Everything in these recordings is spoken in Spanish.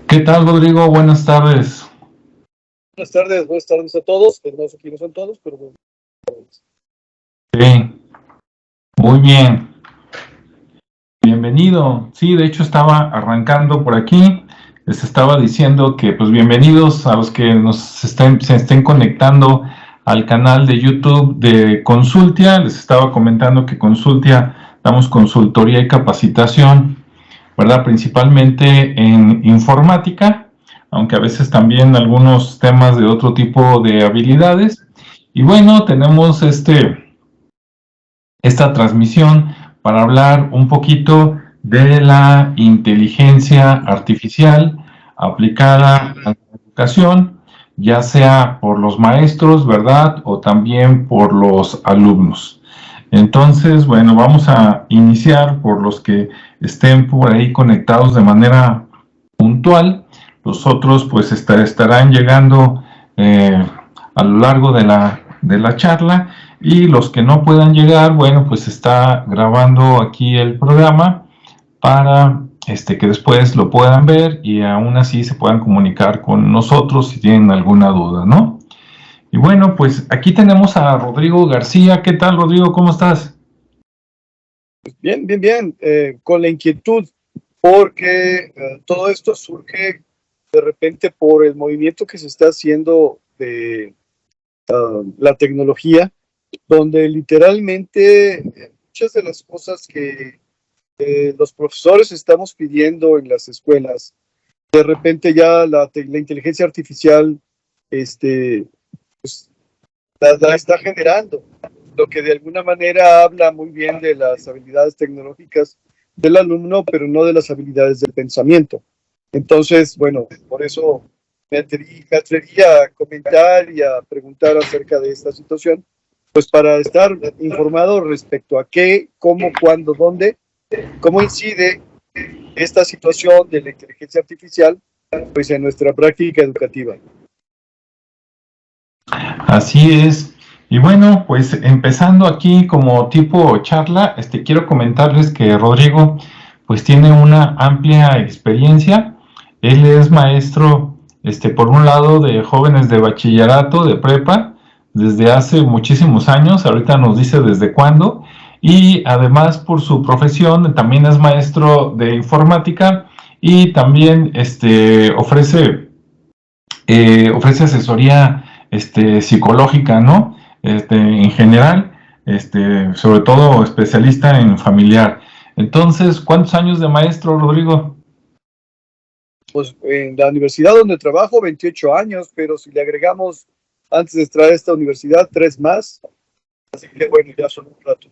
¿Qué tal, Rodrigo? Buenas tardes. Buenas tardes a todos. No sé quiénes son todos, pero buenas tardes. Sí, muy bien. Bienvenido. Sí, de hecho estaba arrancando por aquí. Les estaba diciendo que, pues, bienvenidos a los que se estén conectando al canal de YouTube de Consultia. Les estaba comentando que Consultia damos consultoría y capacitación, ¿verdad? Principalmente en informática, aunque a veces también algunos temas de otro tipo de habilidades. Y bueno, tenemos esta transmisión para hablar un poquito de la inteligencia artificial aplicada a la educación, ya sea por los maestros, ¿verdad? O también por los alumnos. Entonces, bueno, vamos a iniciar por los que estén por ahí conectados de manera puntual. Los otros pues estarán llegando a lo largo de la charla, y los que no puedan llegar, bueno, pues está grabando aquí el programa para que después lo puedan ver y aún así se puedan comunicar con nosotros si tienen alguna duda, ¿no? Y bueno, pues aquí tenemos a Rodrigo García. ¿Qué tal, Rodrigo? ¿Cómo estás? Bien, bien, bien. Con la inquietud, porque todo esto surge de repente por el movimiento que se está haciendo de la tecnología, donde literalmente muchas de las cosas que los profesores estamos pidiendo en las escuelas, de repente ya la inteligencia artificial pues, la está generando, lo que de alguna manera habla muy bien de las habilidades tecnológicas del alumno, pero no de las habilidades del pensamiento. Entonces, bueno, por eso me atreví a comentar y a preguntar acerca de esta situación, pues para estar informado respecto a qué, cómo, cuándo, dónde, cómo incide esta situación de la inteligencia artificial pues en nuestra práctica educativa. Así es. Y bueno, pues empezando aquí como tipo charla, quiero comentarles que Rodrigo pues tiene una amplia experiencia. Él es maestro, por un lado, de jóvenes de bachillerato, de prepa, desde hace muchísimos años. Ahorita nos dice desde cuándo. Y además, por su profesión, también es maestro de informática y también ofrece asesoría psicológica, ¿no? En general, sobre todo especialista en familiar. Entonces, ¿cuántos años de maestro, Rodrigo? Pues en la universidad donde trabajo, 28 años, pero si le agregamos antes de entrar a esta universidad, 3 más, así que bueno, ya son un rato.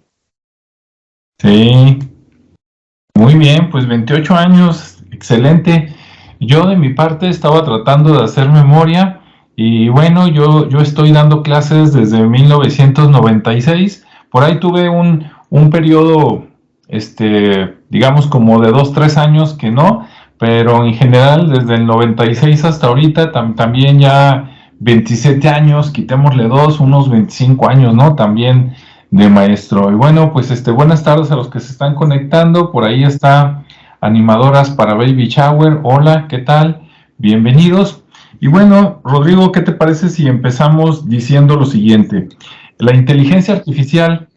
Sí, muy bien, pues 28 años, excelente. Yo de mi parte estaba tratando de hacer memoria y bueno, yo estoy dando clases desde 1996. Por ahí tuve un periodo, digamos como de 2, 3 años que no, pero en general desde el 96 hasta ahorita también ya 27 años, quitémosle dos, unos 25 años, ¿no? También de maestro. Y bueno, pues buenas tardes a los que se están conectando. Por ahí está Animadoras para Baby Shower. Hola, ¿qué tal? Bienvenidos. Y bueno, Rodrigo, ¿qué te parece si empezamos diciendo lo siguiente? La inteligencia artificial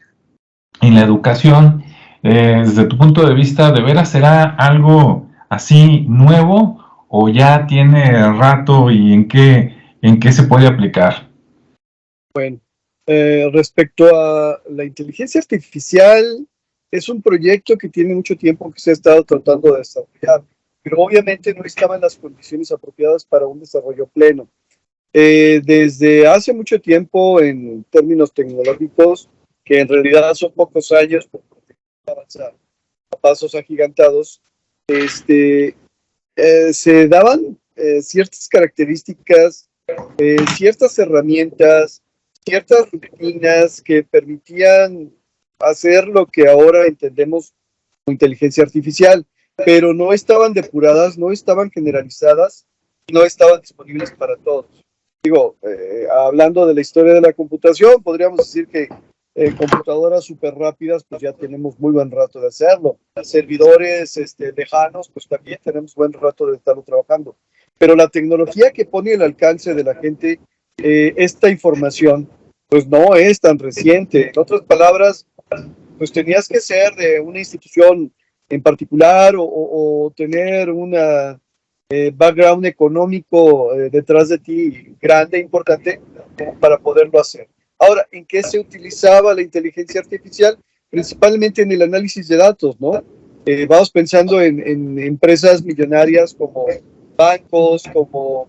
en la educación, desde tu punto de vista, ¿de veras será algo así nuevo o ya tiene rato y en qué se puede aplicar? Bueno, respecto a la inteligencia artificial, es un proyecto que tiene mucho tiempo que se ha estado tratando de desarrollar, pero obviamente no estaba en las condiciones apropiadas para un desarrollo pleno. Desde hace mucho tiempo, en términos tecnológicos, que en realidad son pocos años, porque avanza a pasos agigantados, se daban ciertas características, ciertas herramientas, ciertas rutinas que permitían hacer lo que ahora entendemos como inteligencia artificial, pero no estaban depuradas, no estaban generalizadas, no estaban disponibles para todos. Digo, hablando de la historia de la computación, podríamos decir que computadoras súper rápidas, pues ya tenemos muy buen rato de hacerlo. Servidores lejanos, pues también tenemos buen rato de estarlo trabajando. Pero la tecnología que pone al alcance de la gente esta información, pues no es tan reciente. En otras palabras, pues tenías que ser de una institución en particular o tener una background económico detrás de ti grande, importante, para poderlo hacer. Ahora, ¿en qué se utilizaba la inteligencia artificial? Principalmente en el análisis de datos, ¿no? Vamos pensando en empresas millonarias como bancos, como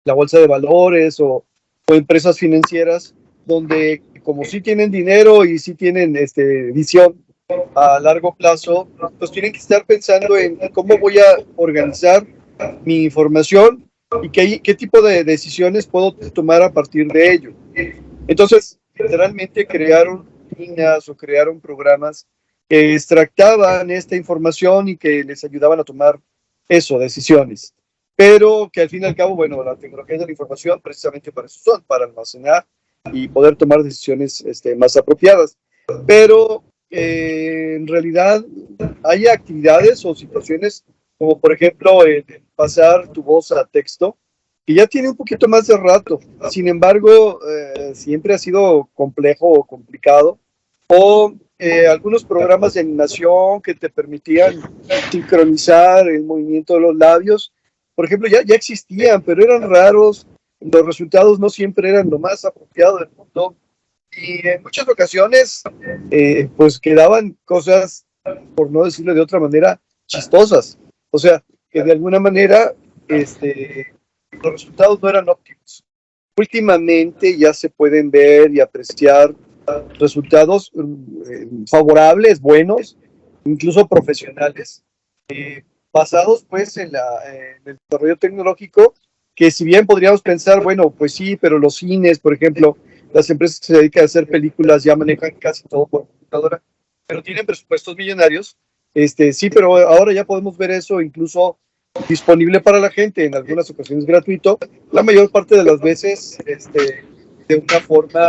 la bolsa de valores o empresas financieras, donde como sí tienen dinero y sí tienen visión a largo plazo, pues tienen que estar pensando en cómo voy a organizar mi información y qué tipo de decisiones puedo tomar a partir de ello. Entonces, literalmente crearon líneas o crearon programas que extractaban esta información y que les ayudaban a tomar decisiones. Pero que al fin y al cabo, bueno, la tecnología de la información precisamente para eso son, para almacenar y poder tomar decisiones más apropiadas. Pero en realidad hay actividades o situaciones como por ejemplo pasar tu voz a texto, que ya tiene un poquito más de rato. Sin embargo, siempre ha sido complejo o complicado. O algunos programas de animación que te permitían sincronizar el movimiento de los labios. Por ejemplo, ya existían, pero eran raros. Los resultados no siempre eran lo más apropiado del mundo. Y en muchas ocasiones, pues quedaban cosas, por no decirlo de otra manera, chistosas. O sea, que de alguna manera los resultados no eran óptimos. Últimamente ya se pueden ver y apreciar resultados favorables, buenos, incluso profesionales, basados pues en el desarrollo tecnológico, que si bien podríamos pensar, bueno, pues sí, pero los cines, por ejemplo, las empresas que se dedican a hacer películas ya manejan casi todo por computadora, pero tienen presupuestos millonarios. Sí, pero ahora ya podemos ver eso incluso disponible para la gente, en algunas ocasiones gratuito, la mayor parte de las veces de una forma,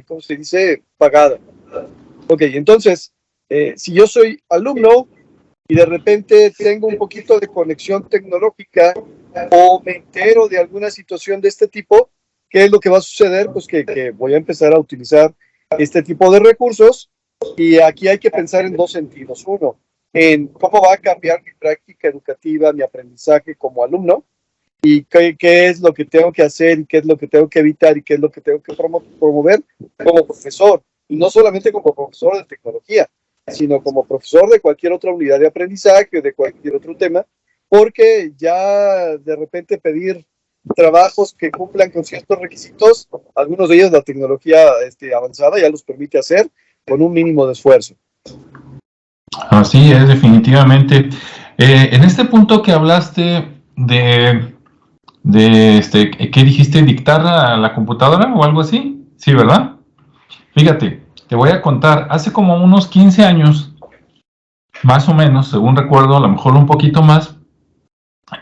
¿cómo se dice?, pagada. Ok, entonces, si yo soy alumno y de repente tengo un poquito de conexión tecnológica o me entero de alguna situación de este tipo, ¿qué es lo que va a suceder? Pues que voy a empezar a utilizar este tipo de recursos, y aquí hay que pensar en dos sentidos. Uno, en cómo va a cambiar mi práctica educativa, mi aprendizaje como alumno, y qué es lo que tengo que hacer y qué es lo que tengo que evitar y qué es lo que tengo que promover como profesor, y no solamente como profesor de tecnología, sino como profesor de cualquier otra unidad de aprendizaje o de cualquier otro tema, porque ya de repente pedir trabajos que cumplan con ciertos requisitos, algunos de ellos la tecnología avanzada ya los permite hacer con un mínimo de esfuerzo. Así es, definitivamente. En este punto que hablaste de ¿qué dijiste? ¿Dictar a la computadora o algo así? Sí, ¿verdad? Fíjate, te voy a contar, hace como unos 15 años, más o menos, según recuerdo, a lo mejor un poquito más,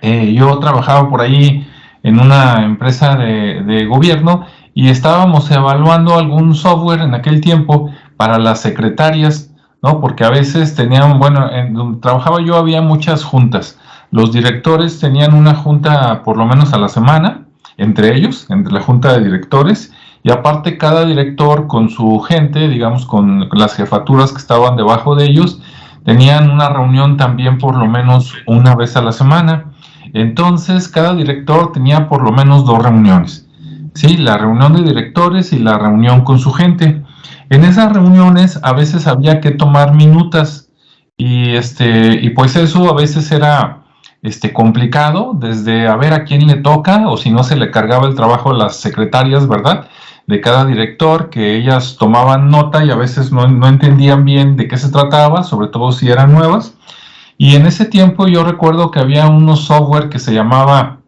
yo trabajaba por ahí en una empresa de gobierno y estábamos evaluando algún software en aquel tiempo para las secretarias, ¿no? Porque a veces tenían, bueno, en donde trabajaba yo había muchas juntas. Los directores tenían una junta por lo menos a la semana, entre ellos, entre la junta de directores, y aparte cada director con su gente, digamos con las jefaturas que estaban debajo de ellos, tenían una reunión también por lo menos una vez a la semana. Entonces, cada director tenía por lo menos 2 reuniones, ¿sí? La reunión de directores y la reunión con su gente. En esas reuniones a veces había que tomar minutas y pues eso a veces era complicado, desde a ver a quién le toca o si no se le cargaba el trabajo a las secretarias, ¿verdad?, de cada director, que ellas tomaban nota y a veces no entendían bien de qué se trataba, sobre todo si eran nuevas. Y en ese tiempo yo recuerdo que había unos software que se llamaba,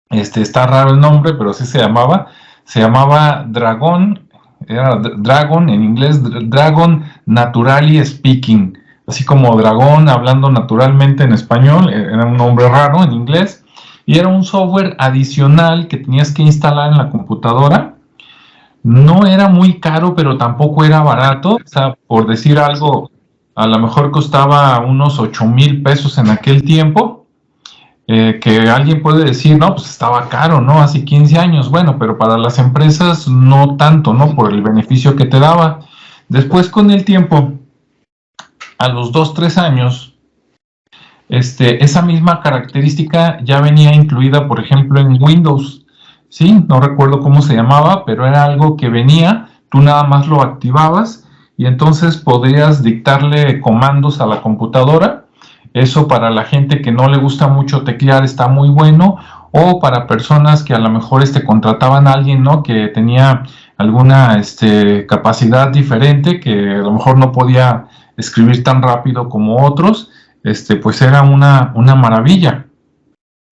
está raro el nombre, pero así se llamaba Dragon, era Dragon en inglés, Dragon Naturally Speaking, así como dragón hablando naturalmente en español, era un nombre raro en inglés, y era un software adicional que tenías que instalar en la computadora, no era muy caro, pero tampoco era barato. O sea, por decir algo, a lo mejor costaba unos 8,000 pesos en aquel tiempo. Que alguien puede decir, no, pues estaba caro, ¿no? Hace 15 años, bueno, pero para las empresas no tanto, ¿no? Por el beneficio que te daba. Después, con el tiempo, a los 2, 3 años, esa misma característica ya venía incluida, por ejemplo, en Windows. Sí, no recuerdo cómo se llamaba, pero era algo que venía, tú nada más lo activabas y entonces podías dictarle comandos a la computadora. Eso para la gente que no le gusta mucho teclear está muy bueno, o para personas que a lo mejor contrataban a alguien, ¿no? Que tenía alguna capacidad diferente, que a lo mejor no podía escribir tan rápido como otros, pues era una maravilla.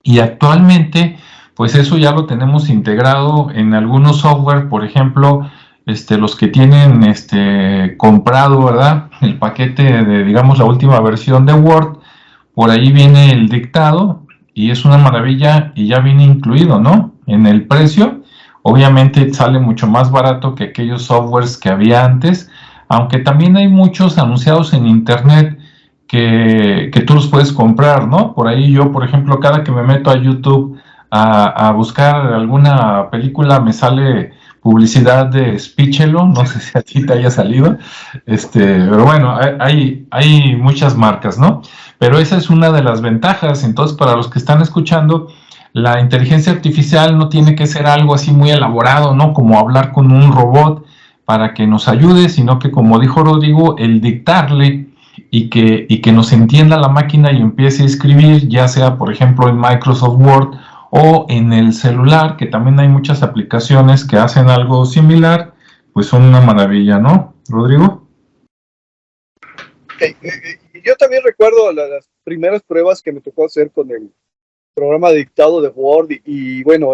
Y actualmente, pues eso ya lo tenemos integrado en algunos software, por ejemplo, los que tienen comprado, ¿verdad? El paquete de, digamos, la última versión de Word, por ahí viene el dictado y es una maravilla y ya viene incluido, ¿no? En el precio. Obviamente sale mucho más barato que aquellos softwares que había antes, aunque también hay muchos anunciados en internet que tú los puedes comprar, ¿no? Por ahí yo, por ejemplo, cada que me meto a YouTube a buscar alguna película, me sale publicidad de Speechelo, no sé si a ti te haya salido, pero bueno, hay muchas marcas, ¿no? Pero esa es una de las ventajas. Entonces, para los que están escuchando, la inteligencia artificial no tiene que ser algo así muy elaborado, ¿no? Como hablar con un robot para que nos ayude, sino que, como dijo Rodrigo, el dictarle y que nos entienda la máquina y empiece a escribir, ya sea, por ejemplo, en Microsoft Word o en el celular, que también hay muchas aplicaciones que hacen algo similar, pues son una maravilla, ¿no, Rodrigo? Yo también recuerdo las primeras pruebas que me tocó hacer con el programa de dictado de Word bueno,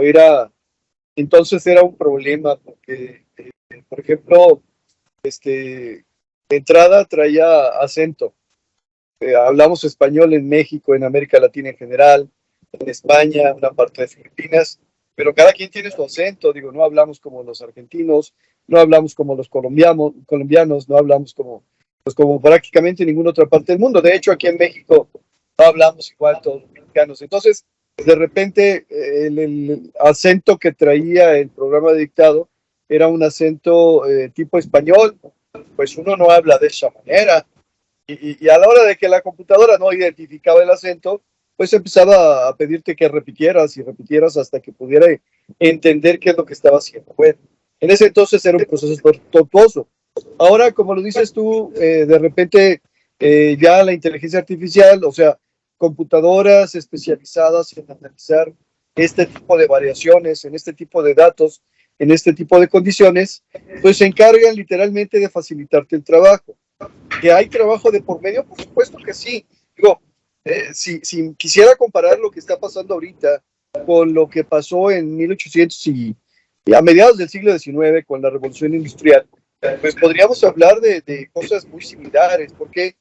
entonces era un problema porque, por ejemplo, de entrada traía acento. Hablamos español en México, en América Latina en general, en España, una parte de Filipinas, pero cada quien tiene su acento. Digo, no hablamos como los argentinos, no hablamos como los colombianos, no hablamos pues como prácticamente ninguna otra parte del mundo. De hecho, aquí en México no hablamos igual todos los mexicanos. Entonces, de repente, el acento que traía el programa de dictado era un acento tipo español, pues uno no habla de esa manera. Y a la hora de que la computadora no identificaba el acento, pues empezaba a pedirte que repitieras y repitieras hasta que pudiera entender qué es lo que estaba haciendo. Bueno, en ese entonces era un proceso tortuoso. Ahora, como lo dices tú, de repente ya la inteligencia artificial, o sea, computadoras especializadas en analizar este tipo de variaciones, en este tipo de datos, en este tipo de condiciones, pues se encargan literalmente de facilitarte el trabajo. ¿Que hay trabajo de por medio? Por supuesto que sí. Digo, si quisiera comparar lo que está pasando ahorita con lo que pasó en 1800 y a mediados del siglo XIX con la Revolución Industrial, pues podríamos hablar de cosas muy similares. ¿Por qué?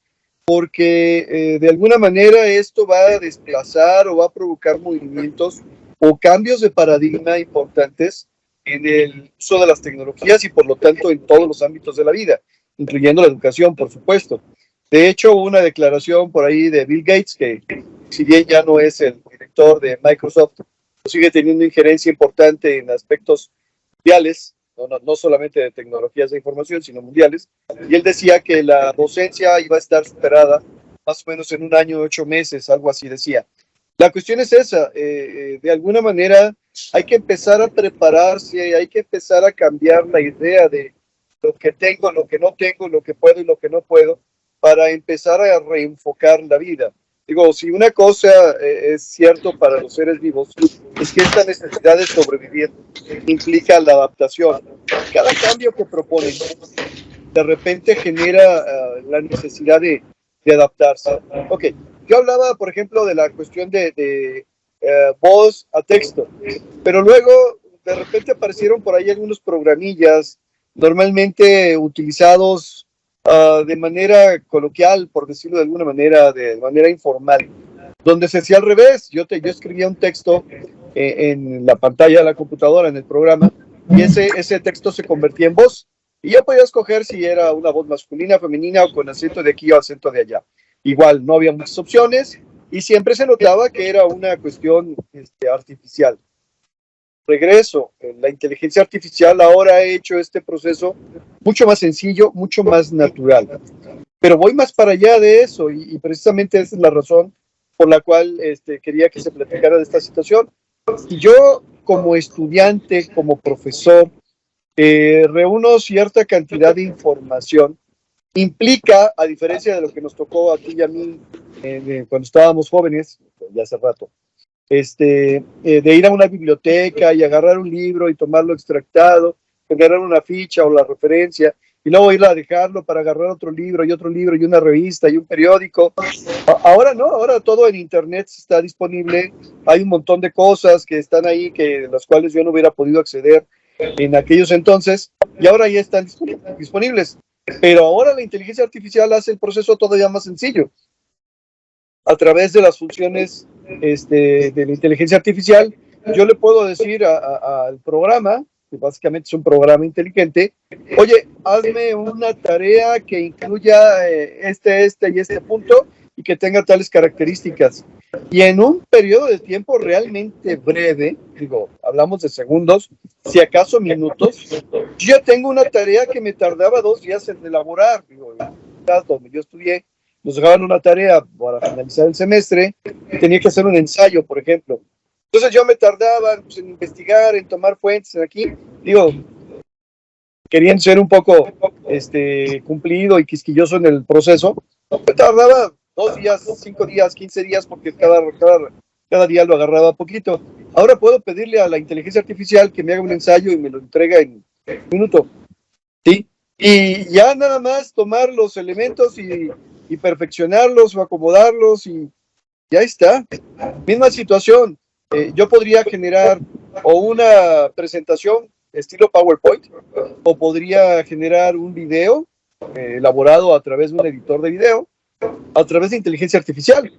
Porque de alguna manera esto va a desplazar o va a provocar movimientos o cambios de paradigma importantes en el uso de las tecnologías y por lo tanto en todos los ámbitos de la vida, incluyendo la educación, por supuesto. De hecho, hubo una declaración por ahí de Bill Gates, que si bien ya no es el director de Microsoft, sigue teniendo injerencia importante en aspectos mundiales, no solamente de tecnologías de información, sino mundiales, y él decía que la docencia iba a estar superada más o menos en 1 año, 8 meses, algo así decía. La cuestión es esa, de alguna manera hay que empezar a prepararse, hay que empezar a cambiar la idea de lo que tengo, lo que no tengo, lo que puedo y lo que no puedo, para empezar a reenfocar la vida. Digo, si una cosa es cierto para los seres vivos, es que esta necesidad de sobrevivir implica la adaptación. Cada cambio que proponen de repente genera la necesidad de adaptarse. Ok, yo hablaba, por ejemplo, de la cuestión de voz a texto, pero luego de repente aparecieron por ahí algunos programillas normalmente utilizados de manera coloquial, por decirlo de alguna manera, de manera informal, donde se hacía al revés. Yo escribía un texto en la pantalla de la computadora, en el programa, y ese texto se convertía en voz. Y yo podía escoger si era una voz masculina, femenina o con acento de aquí o acento de allá. Igual, no había muchas opciones y siempre se notaba que era una cuestión artificial. Regreso, la inteligencia artificial ahora ha hecho este proceso mucho más sencillo, mucho más natural. Pero voy más para allá de eso y precisamente esa es la razón por la cual quería que se platicara de esta situación. Y yo, como estudiante, como profesor, reúno cierta cantidad de información. Implica, a diferencia de lo que nos tocó a ti y a mí cuando estábamos jóvenes, ya hace rato, de ir a una biblioteca y agarrar un libro y tomarlo extractado, agarrar una ficha o la referencia, y luego ir a dejarlo para agarrar otro libro y una revista y un periódico. Ahora no, ahora todo en internet está disponible, hay un montón de cosas que están ahí, de las cuales yo no hubiera podido acceder en aquellos entonces, y ahora ya están disponibles. Pero ahora la inteligencia artificial hace el proceso todavía más sencillo. A través de las funciones de la inteligencia artificial, yo le puedo decir al programa, que básicamente es un programa inteligente, oye, hazme una tarea que incluya este y este punto y que tenga tales características. Y en un periodo de tiempo realmente breve, digo, hablamos de segundos, si acaso minutos, yo tengo una tarea que me tardaba 2 días en elaborar. Digo, donde yo estudié, nos dejaban una tarea para finalizar el semestre y tenía que hacer un ensayo, por ejemplo. Entonces yo me tardaba pues, en investigar, en tomar fuentes aquí. Digo, querían ser un poco cumplido y quisquilloso en el proceso. Me tardaba 2 días, 5 días, 15 días, porque cada día lo agarraba poquito. Ahora puedo pedirle a la inteligencia artificial que me haga un ensayo y me lo entrega en un minuto. ¿Sí? Y ya nada más tomar los elementos y perfeccionarlos o acomodarlos y ya está. Misma situación. Yo podría generar o una presentación estilo PowerPoint o podría generar un video elaborado a través de un editor de video a través de inteligencia artificial.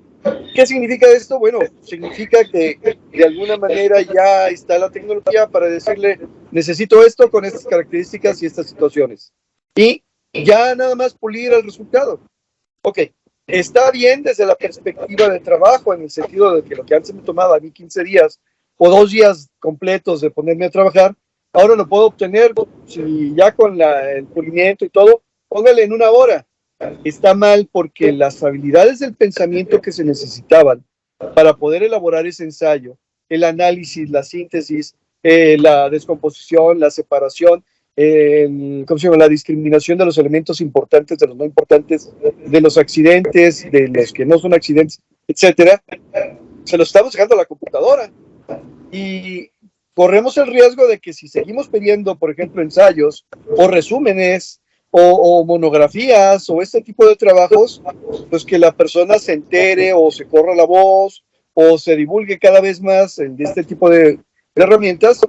¿Qué significa esto? Bueno, significa que de alguna manera ya está la tecnología para decirle, necesito esto con estas características y estas situaciones. Y ya nada más pulir el resultado. Ok, está bien desde la perspectiva de trabajo, en el sentido de que lo que antes me tomaba a mí 15 días o 2 días completos de ponerme a trabajar, ahora lo puedo obtener, si ya con el pulimiento y todo, póngale en 1 hora. Está mal porque las habilidades del pensamiento que se necesitaban para poder elaborar ese ensayo, el análisis, la síntesis, la descomposición, la separación, la discriminación de los elementos importantes de los no importantes, de los accidentes, de los que no son accidentes, etcétera, se lo estamos dejando a la computadora. Y corremos el riesgo de que si seguimos pidiendo, por ejemplo, ensayos o resúmenes, o monografías o este tipo de trabajos, pues que la persona se entere o se corra la voz o se divulgue cada vez más de este tipo de herramientas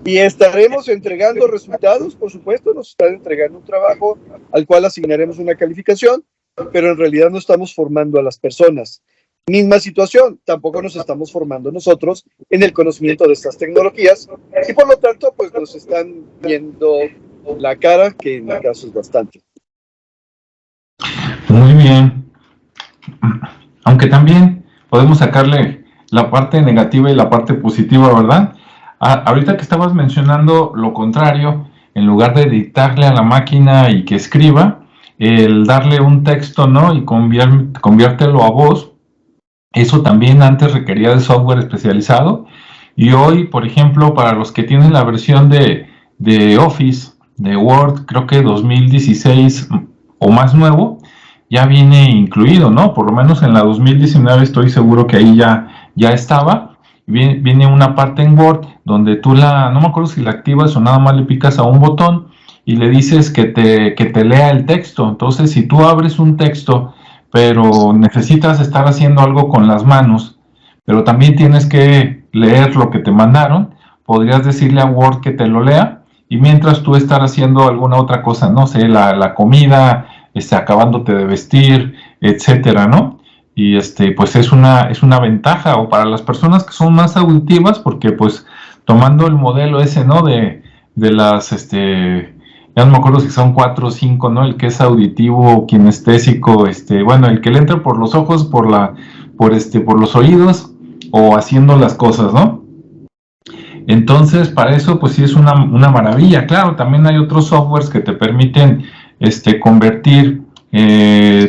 y estaremos entregando resultados, por supuesto, nos están entregando un trabajo al cual asignaremos una calificación, pero en realidad no estamos formando a las personas. Misma situación, tampoco nos estamos formando nosotros en el conocimiento de estas tecnologías y por lo tanto, pues nos están viendo la cara, que en mi caso es bastante. Muy bien. Aunque también podemos sacarle la parte negativa y la parte positiva, ¿verdad? Ahorita que estabas mencionando lo contrario, en lugar de dictarle a la máquina y que escriba, el darle un texto, ¿no? Y conviértelo a voz, eso también antes requería de software especializado. Y hoy, por ejemplo, para los que tienen la versión de Office, de Word, creo que 2016 o más nuevo, ya viene incluido, ¿no? Por lo menos en la 2019 estoy seguro que ahí ya estaba. Viene una parte en Word donde tú no me acuerdo si la activas o nada más le picas a un botón y le dices que te lea el texto. Entonces, si tú abres un texto, pero necesitas estar haciendo algo con las manos, pero también tienes que leer lo que te mandaron, podrías decirle a Word que te lo lea y mientras tú estar haciendo alguna otra cosa, no sé, la comida, acabándote de vestir, etcétera, ¿no? Y pues es una ventaja, o para las personas que son más auditivas, porque pues tomando el modelo ese, ¿no? De de las, ya no me acuerdo si son 4 o 5, ¿no? El que es auditivo, kinestésico, bueno, el que le entra por los ojos, por los oídos, o haciendo las cosas, ¿no? Entonces, para eso, pues sí es una maravilla. Claro, también hay otros softwares que te permiten convertir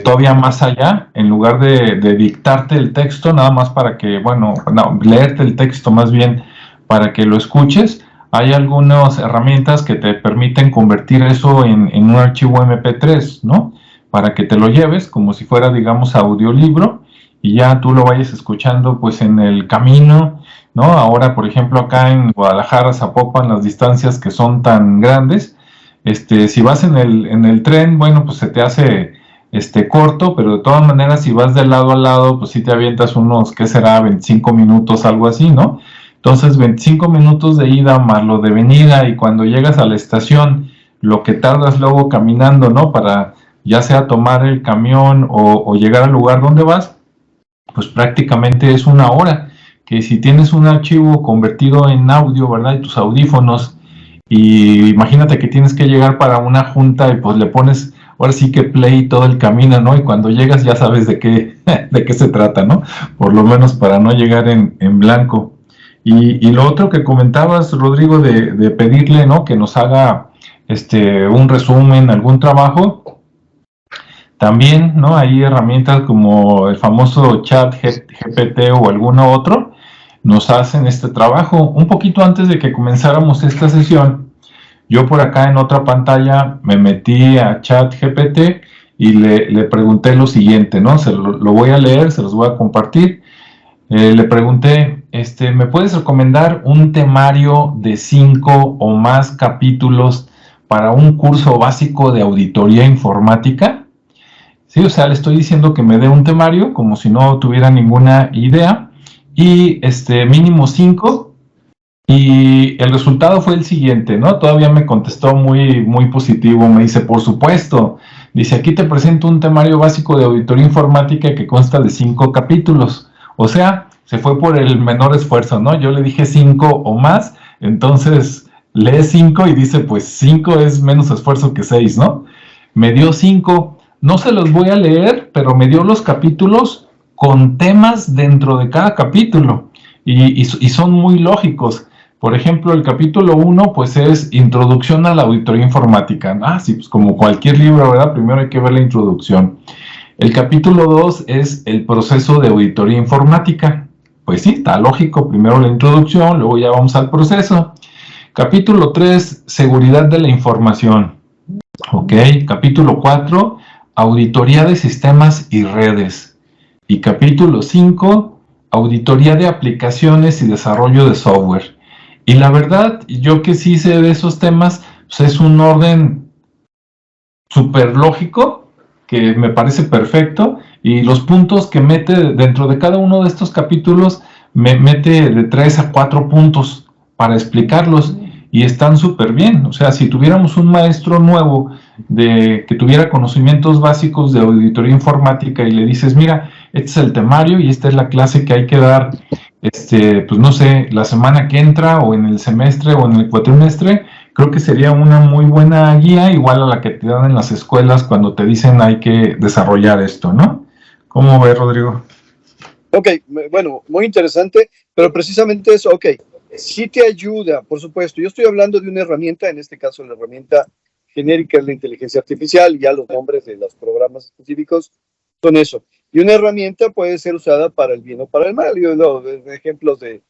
todavía más allá, en lugar de dictarte el texto, nada más para que, bueno, no, leerte el texto más bien para que lo escuches. Hay algunas herramientas que te permiten convertir eso en un archivo MP3, ¿no? Para que te lo lleves como si fuera, digamos, audiolibro y ya tú lo vayas escuchando pues en el camino, ¿no? Ahora, por ejemplo, acá en Guadalajara, Zapopan, las distancias que son tan grandes, si vas en el tren, bueno, pues se te hace corto, pero de todas maneras, si vas de lado a lado, pues sí te avientas unos, ¿qué será? 25 minutos, algo así, ¿no? Entonces, 25 minutos de ida más lo de venida, y cuando llegas a la estación, lo que tardas luego caminando, ¿no? Para ya sea tomar el camión o llegar al lugar donde vas, pues prácticamente es una hora. Que si tienes un archivo convertido en audio, ¿verdad? Y tus audífonos, y imagínate que tienes que llegar para una junta y pues le pones, ahora sí que play todo el camino, ¿no? Y cuando llegas ya sabes de qué, de qué se trata, ¿no? Por lo menos para no llegar en blanco. Y lo otro que comentabas, Rodrigo, de pedirle, ¿no? Que nos haga un resumen, algún trabajo. También, ¿no? Hay herramientas como el famoso chat GPT o alguno otro, nos hacen este trabajo. Un poquito antes de que comenzáramos esta sesión, yo por acá en otra pantalla me metí a chat GPT y le pregunté lo siguiente, ¿no? Lo voy a leer, se los voy a compartir. Le pregunté, ¿me puedes recomendar un temario de 5 o más capítulos para un curso básico de auditoría informática? Sí, o sea, le estoy diciendo que me dé un temario como si no tuviera ninguna idea, y mínimo 5, y el resultado fue el siguiente, ¿no? Todavía me contestó muy, muy positivo, me dice, por supuesto, dice, aquí te presento un temario básico de auditoría informática que consta de 5 capítulos. O sea, se fue por el menor esfuerzo, ¿no? Yo le dije 5 o más, entonces lee 5 y dice, pues 5 es menos esfuerzo que 6, ¿no? Me dio 5. No se los voy a leer, pero me dio los capítulos con temas dentro de cada capítulo, y son muy lógicos. Por ejemplo, el capítulo 1 pues es Introducción a la Auditoría Informática. Ah, sí, pues como cualquier libro, ¿verdad? Primero hay que ver la introducción. El capítulo 2 es el proceso de auditoría informática. Pues sí, está lógico, primero la introducción, luego ya vamos al proceso. Capítulo 3, seguridad de la información. Ok, capítulo 4, auditoría de sistemas y redes. Y capítulo 5, auditoría de aplicaciones y desarrollo de software. Y la verdad, yo que sí sé de esos temas, pues es un orden súper lógico, que me parece perfecto, y los puntos que mete dentro de cada uno de estos capítulos, me mete de 3 a 4 puntos para explicarlos, y están súper bien. O sea, si tuviéramos un maestro nuevo que tuviera conocimientos básicos de auditoría informática y le dices, mira, este es el temario y esta es la clase que hay que dar, pues no sé, la semana que entra o en el semestre o en el cuatrimestre, creo que sería una muy buena guía, igual a la que te dan en las escuelas cuando te dicen hay que desarrollar esto, ¿no? ¿Cómo ves, Rodrigo? Ok, bueno, muy interesante, pero precisamente eso, ok, sí te ayuda, por supuesto. Yo estoy hablando de una herramienta, en este caso la herramienta genérica es la inteligencia artificial, ya los nombres de los programas específicos son eso. Y una herramienta puede ser usada para el bien o para el mal. Yo no, ejemplos de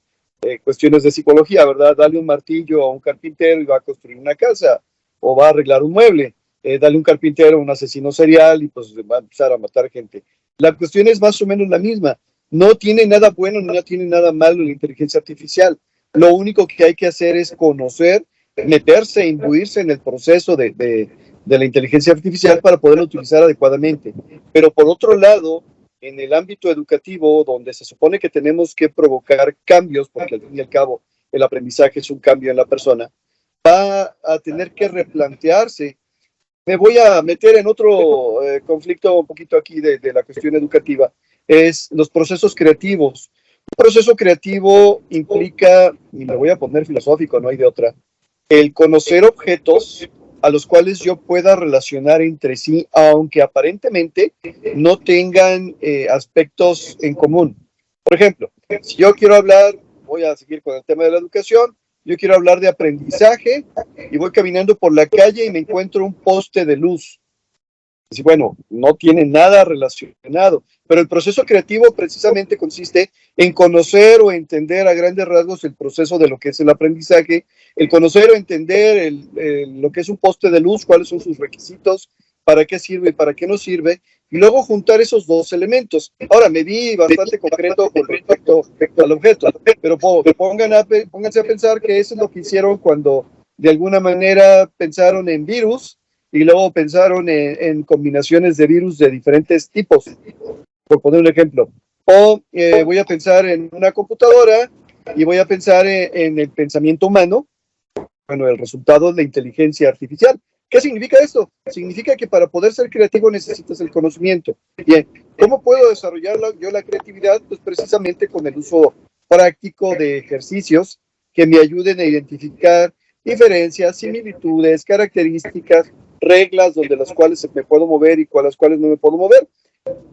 cuestiones de psicología, ¿verdad? Dale un martillo a un carpintero y va a construir una casa o va a arreglar un mueble. Dale un carpintero a un asesino serial y pues va a empezar a matar gente. La cuestión es más o menos la misma. No tiene nada bueno, no tiene nada malo la inteligencia artificial. Lo único que hay que hacer es conocer, meterse, imbuirse en el proceso de la inteligencia artificial para poderlo utilizar adecuadamente. Pero por otro lado, en el ámbito educativo, donde se supone que tenemos que provocar cambios, porque al fin y al cabo el aprendizaje es un cambio en la persona, va a tener que replantearse. Me voy a meter en otro conflicto un poquito aquí de la cuestión educativa, es los procesos creativos. Un proceso creativo implica, y me voy a poner filosófico, no hay de otra, el conocer objetos a los cuales yo pueda relacionar entre sí, aunque aparentemente no tengan aspectos en común. Por ejemplo, si yo quiero hablar, voy a seguir con el tema de la educación, yo quiero hablar de aprendizaje y voy caminando por la calle y me encuentro un poste de luz. Y bueno, no tiene nada relacionado, pero el proceso creativo precisamente consiste en conocer o entender a grandes rasgos el proceso de lo que es el aprendizaje, el conocer o entender lo que es un poste de luz, cuáles son sus requisitos, para qué sirve y para qué no sirve, y luego juntar esos dos elementos. Ahora, me di bastante concreto con respecto al objeto, pero pónganse a pensar que eso es lo que hicieron cuando de alguna manera pensaron en virus, y luego pensaron en combinaciones de virus de diferentes tipos, por poner un ejemplo. O voy a pensar en una computadora y voy a pensar en el pensamiento humano, bueno, el resultado de la inteligencia artificial. ¿Qué significa esto? Significa que para poder ser creativo necesitas el conocimiento. Bien, ¿cómo puedo desarrollar yo la creatividad? Pues precisamente con el uso práctico de ejercicios que me ayuden a identificar diferencias, similitudes, características, reglas donde las cuales me puedo mover y con las cuales no me puedo mover.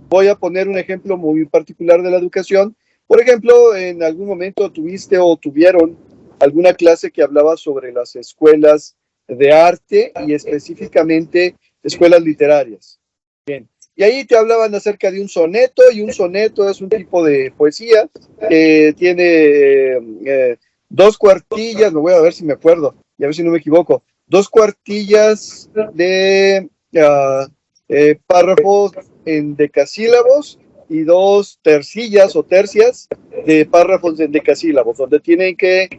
Voy a poner un ejemplo muy particular de la educación. Por ejemplo, en algún momento tuviste o tuvieron alguna clase que hablaba sobre las escuelas de arte y específicamente escuelas literarias. Bien. Y ahí te hablaban acerca de un soneto, y un soneto es un tipo de poesía que tiene dos cuartillas, me voy a ver si me acuerdo, y a ver si no me equivoco, dos cuartillas de párrafos en decasílabos y dos tercillas o tercias de párrafos en decasílabos, donde tienen que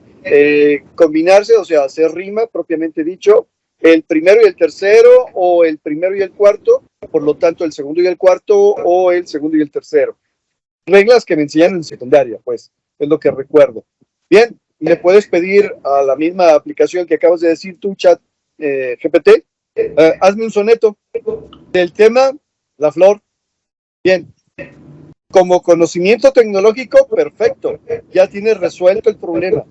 combinarse, o sea, hacer rima propiamente dicho, el primero y el tercero, o el primero y el cuarto, por lo tanto el segundo y el cuarto, o el segundo y el tercero. Reglas que me enseñaron en secundaria, pues, es lo que recuerdo. Bien, le puedes pedir a la misma aplicación que acabas de decir tú, chat GPT, hazme un soneto del tema La Flor. Bien, como conocimiento tecnológico, perfecto, ya tienes resuelto el problema.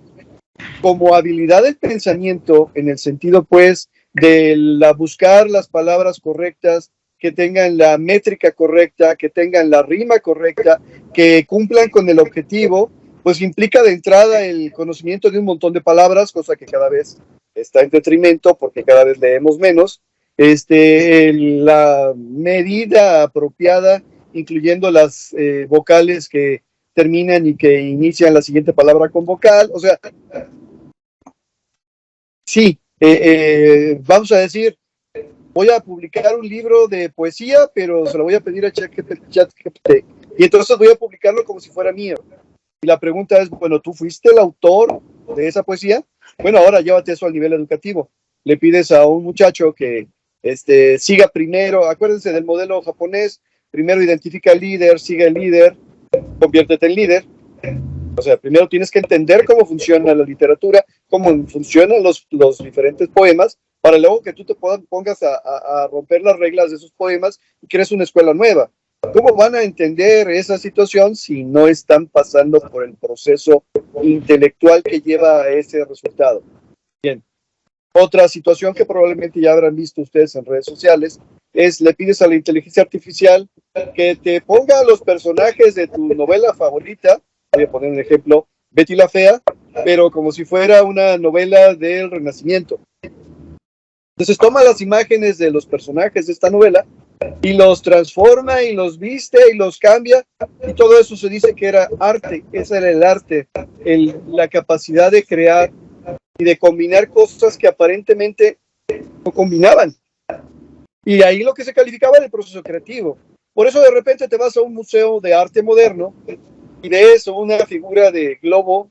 Como habilidad del pensamiento, en el sentido, pues, de buscar las palabras correctas, que tengan la métrica correcta, que tengan la rima correcta, que cumplan con el objetivo, pues implica de entrada el conocimiento de un montón de palabras, cosa que cada vez está en detrimento porque cada vez leemos menos. La medida apropiada, incluyendo las vocales que terminan y que inician la siguiente palabra con vocal, o sea, sí, vamos a decir, voy a publicar un libro de poesía, pero se lo voy a pedir a ChatGPT. Y entonces voy a publicarlo como si fuera mío. Y la pregunta es, bueno, ¿tú fuiste el autor de esa poesía? Bueno, ahora llévate eso al nivel educativo. Le pides a un muchacho que siga primero, acuérdense del modelo japonés, primero identifica al líder, sigue el líder, conviértete en líder. O sea, primero tienes que entender cómo funciona la literatura, cómo funcionan los diferentes poemas, para luego que tú te pongas a romper las reglas de esos poemas y crees una escuela nueva. ¿Cómo van a entender esa situación si no están pasando por el proceso intelectual que lleva a ese resultado? Bien. Otra situación que probablemente ya habrán visto ustedes en redes sociales es, le pides a la inteligencia artificial que te ponga los personajes de tu novela favorita. Voy a poner un ejemplo, Betty la Fea, pero como si fuera una novela del Renacimiento. Entonces toma las imágenes de los personajes de esta novela y los transforma y los viste y los cambia, y todo eso se dice que era arte. Ese era el arte, la capacidad de crear y de combinar cosas que aparentemente no combinaban. Y ahí lo que se calificaba era el proceso creativo. Por eso de repente te vas a un museo de arte moderno y ves una figura de globo,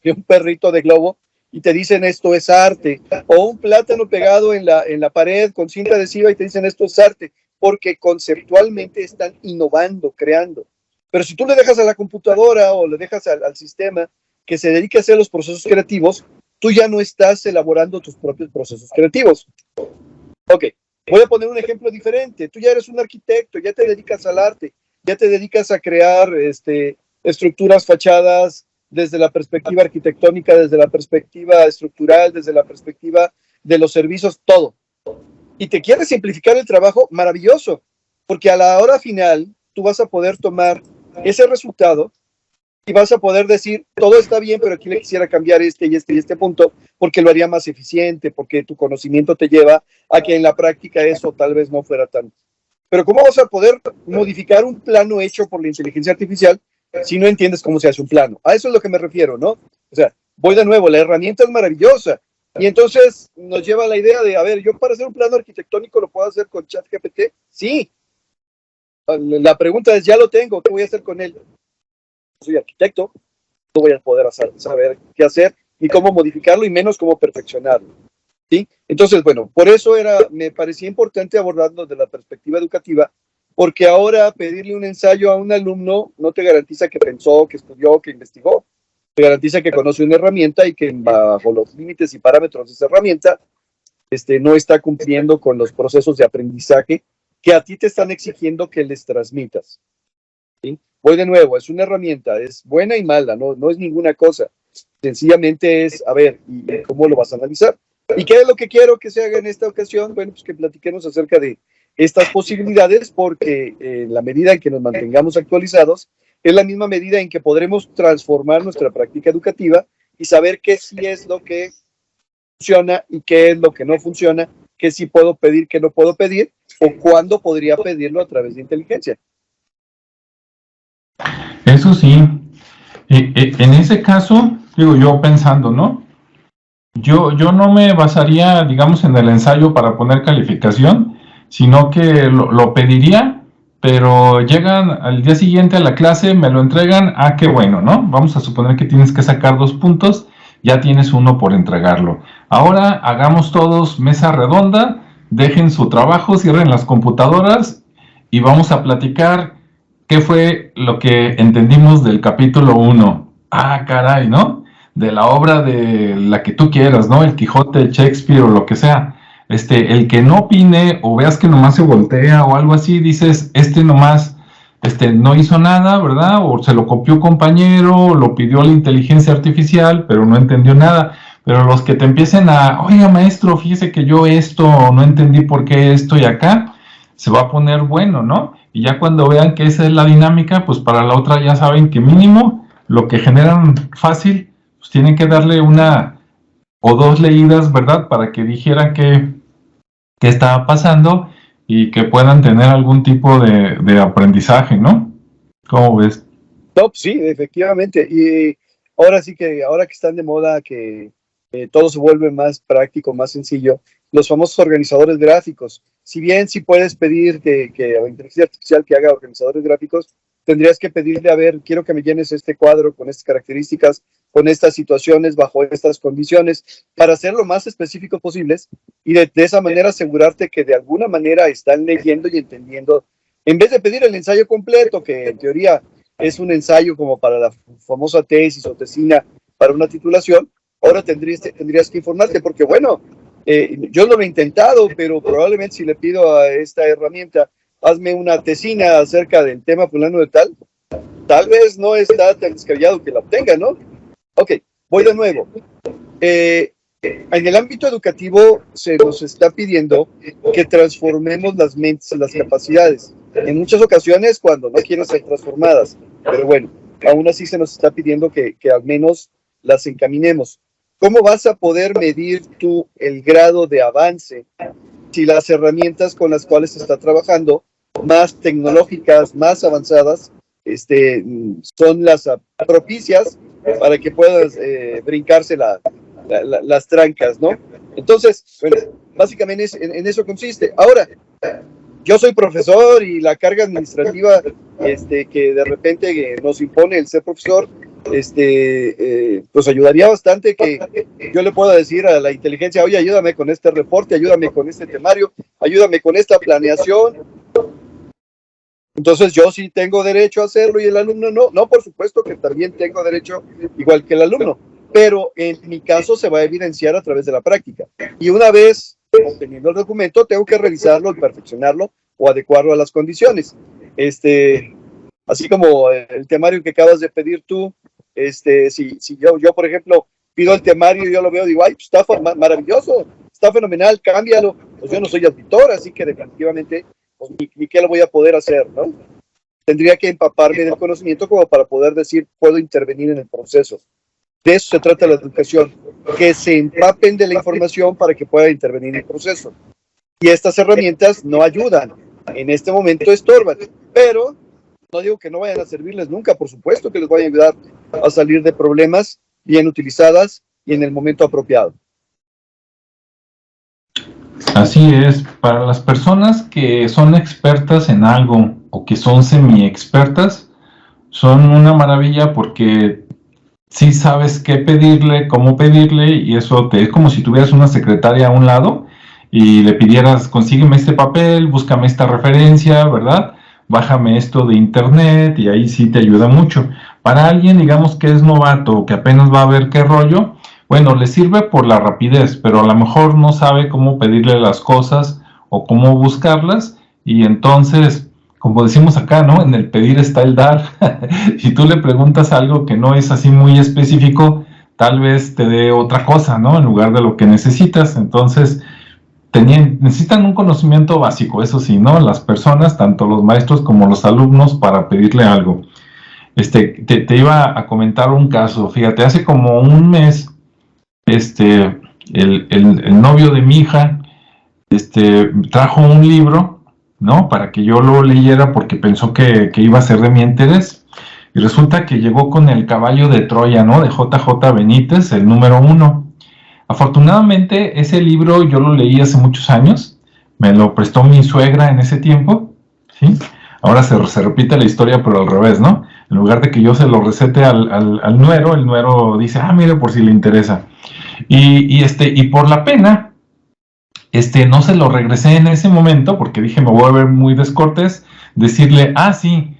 de un perrito de globo, y te dicen esto es arte. O un plátano pegado en la pared con cinta adhesiva y te dicen esto es arte, porque conceptualmente están innovando, creando. Pero si tú le dejas a la computadora o le dejas al sistema que se dedique a hacer los procesos creativos, tú ya no estás elaborando tus propios procesos creativos. Ok, voy a poner un ejemplo diferente. Tú ya eres un arquitecto, ya te dedicas al arte, ya te dedicas a crear estructuras, fachadas, desde la perspectiva arquitectónica, desde la perspectiva estructural, desde la perspectiva de los servicios, todo. Y te quieres simplificar el trabajo, maravilloso, porque a la hora final tú vas a poder tomar ese resultado y vas a poder decir, todo está bien, pero aquí le quisiera cambiar este y este y este punto, porque lo haría más eficiente, porque tu conocimiento te lleva a que en la práctica eso tal vez no fuera tan. Pero ¿cómo vas a poder modificar un plano hecho por la inteligencia artificial si no entiendes cómo se hace un plano? A eso es lo que me refiero, ¿no? O sea, voy de nuevo, la herramienta es maravillosa. Y entonces nos lleva a la idea de, a ver, yo para hacer un plano arquitectónico lo puedo hacer con ChatGPT. Sí. La pregunta es, ya lo tengo, ¿qué voy a hacer con él? Soy arquitecto, no voy a poder saber qué hacer, ni cómo modificarlo, y menos cómo perfeccionarlo. ¿Sí? Entonces, bueno, por eso me parecía importante abordarlo desde la perspectiva educativa, porque ahora pedirle un ensayo a un alumno no te garantiza que pensó, que estudió, que investigó. Te garantiza que conoce una herramienta y que bajo los límites y parámetros de esa herramienta no está cumpliendo con los procesos de aprendizaje que a ti te están exigiendo que les transmitas. ¿Sí? Voy de nuevo, es una herramienta, es buena y mala, no es ninguna cosa. Sencillamente es, a ver, ¿y cómo lo vas a analizar? ¿Y qué es lo que quiero que se haga en esta ocasión? Bueno, pues que platiquemos acerca de estas posibilidades, porque en la medida en que nos mantengamos actualizados, es la misma medida en que podremos transformar nuestra práctica educativa y saber qué sí es lo que funciona y qué es lo que no funciona, qué sí puedo pedir, qué no puedo pedir, o cuándo podría pedirlo a través de inteligencia. Eso sí. En ese caso, digo yo pensando, ¿no? Yo no me basaría, digamos, en el ensayo para poner calificación, sino que lo pediría, pero llegan al día siguiente a la clase, me lo entregan, qué bueno, ¿no? Vamos a suponer que tienes que sacar 2 puntos, ya tienes 1 por entregarlo. Ahora hagamos todos mesa redonda, dejen su trabajo, cierren las computadoras y vamos a platicar qué fue lo que entendimos del capítulo 1. Caray, ¿no? De la obra de la que tú quieras, ¿no? El Quijote, Shakespeare o lo que sea. El que no opine o veas que nomás se voltea o algo así, dices, nomás, no hizo nada, ¿verdad? O se lo copió un compañero, lo pidió la inteligencia artificial, pero no entendió nada. Pero los que te empiecen oiga maestro, fíjese que yo esto, no entendí por qué esto y acá, se va a poner bueno, ¿no? Y ya cuando vean que esa es la dinámica, pues para la otra ya saben que mínimo lo que generan fácil, pues tienen que darle 1 o 2 leídas, ¿verdad? Para que dijeran qué estaba pasando y que puedan tener algún tipo de aprendizaje, ¿no? ¿Cómo ves? No, sí, efectivamente. Y ahora sí que, ahora que están de moda, que todo se vuelve más práctico, más sencillo, los famosos organizadores gráficos. Si bien sí puedes pedir que a la inteligencia artificial que haga organizadores gráficos, tendrías que pedirle, a ver, quiero que me llenes este cuadro con estas características, con estas situaciones, bajo estas condiciones, para ser lo más específicos posibles y de esa manera asegurarte que de alguna manera están leyendo y entendiendo, en vez de pedir el ensayo completo, que en teoría es un ensayo como para la famosa tesis o tesina para una titulación. Ahora tendrías que informarte, porque bueno, yo no lo he intentado, pero probablemente si le pido a esta herramienta, hazme una tesina acerca del tema fulano de tal vez no está tan descabellado que la obtenga, ¿no? Ok, voy de nuevo. En el ámbito educativo se nos está pidiendo que transformemos las mentes, las capacidades. En muchas ocasiones cuando no quieren ser transformadas, pero bueno, aún así se nos está pidiendo que al menos las encaminemos. ¿Cómo vas a poder medir tú el grado de avance si las herramientas con las cuales se está trabajando, más tecnológicas, más avanzadas, son las propicias para que puedas brincarse las trancas, ¿no? Entonces, bueno, básicamente en eso consiste. Ahora, yo soy profesor y la carga administrativa que de repente nos impone el ser profesor, pues ayudaría bastante que yo le pueda decir a la inteligencia, oye, ayúdame con este reporte, ayúdame con este temario, ayúdame con esta planeación. Entonces yo sí tengo derecho a hacerlo y el alumno no. No, por supuesto que también tengo derecho igual que el alumno, pero en mi caso se va a evidenciar a través de la práctica. Y una vez obteniendo el documento, tengo que revisarlo y perfeccionarlo o adecuarlo a las condiciones. Así como el temario que acabas de pedir tú, Si yo, por ejemplo, pido el temario y yo lo veo, digo, ay, pues está maravilloso, está fenomenal, cámbialo. Pues yo no soy auditor, así que definitivamente pues, ni qué lo voy a poder hacer, ¿no? Tendría que empaparme del conocimiento como para poder decir, puedo intervenir en el proceso. De eso se trata la educación, que se empapen de la información para que pueda intervenir en el proceso. Y estas herramientas no ayudan, en este momento estorban, pero no digo que no vayan a servirles nunca, por supuesto que les vayan a ayudar a salir de problemas bien utilizadas y en el momento apropiado. Así es, para las personas que son expertas en algo o que son semi-expertas, son una maravilla porque sí sabes qué pedirle, cómo pedirle, y eso es como si tuvieras una secretaria a un lado y le pidieras, consígueme este papel, búscame esta referencia, ¿verdad? Bájame esto de internet y ahí sí te ayuda mucho. Para alguien, digamos, que es novato, que apenas va a ver qué rollo, bueno, le sirve por la rapidez, pero a lo mejor no sabe cómo pedirle las cosas o cómo buscarlas, y entonces, como decimos acá, ¿no? En el pedir está el dar. Si tú le preguntas algo que no es así muy específico, tal vez te dé otra cosa, ¿no? En lugar de lo que necesitas. Entonces, necesitan un conocimiento básico, eso sí, ¿no? Las personas, tanto los maestros como los alumnos, para pedirle algo. Te iba a comentar un caso. Fíjate, hace como un mes, el novio de mi hija, trajo un libro, ¿no? Para que yo lo leyera porque pensó que iba a ser de mi interés. Y resulta que llegó con El caballo de Troya, ¿no? De JJ Benítez, el número 1. Afortunadamente, ese libro yo lo leí hace muchos años. Me lo prestó mi suegra en ese tiempo, ¿sí? Ahora se repite la historia, pero al revés, ¿no? En lugar de que yo se lo recete al nuero, el nuero dice, mire, por si le interesa. Y por la pena, no se lo regresé en ese momento, porque dije, me voy a ver muy descortés, decirle, sí,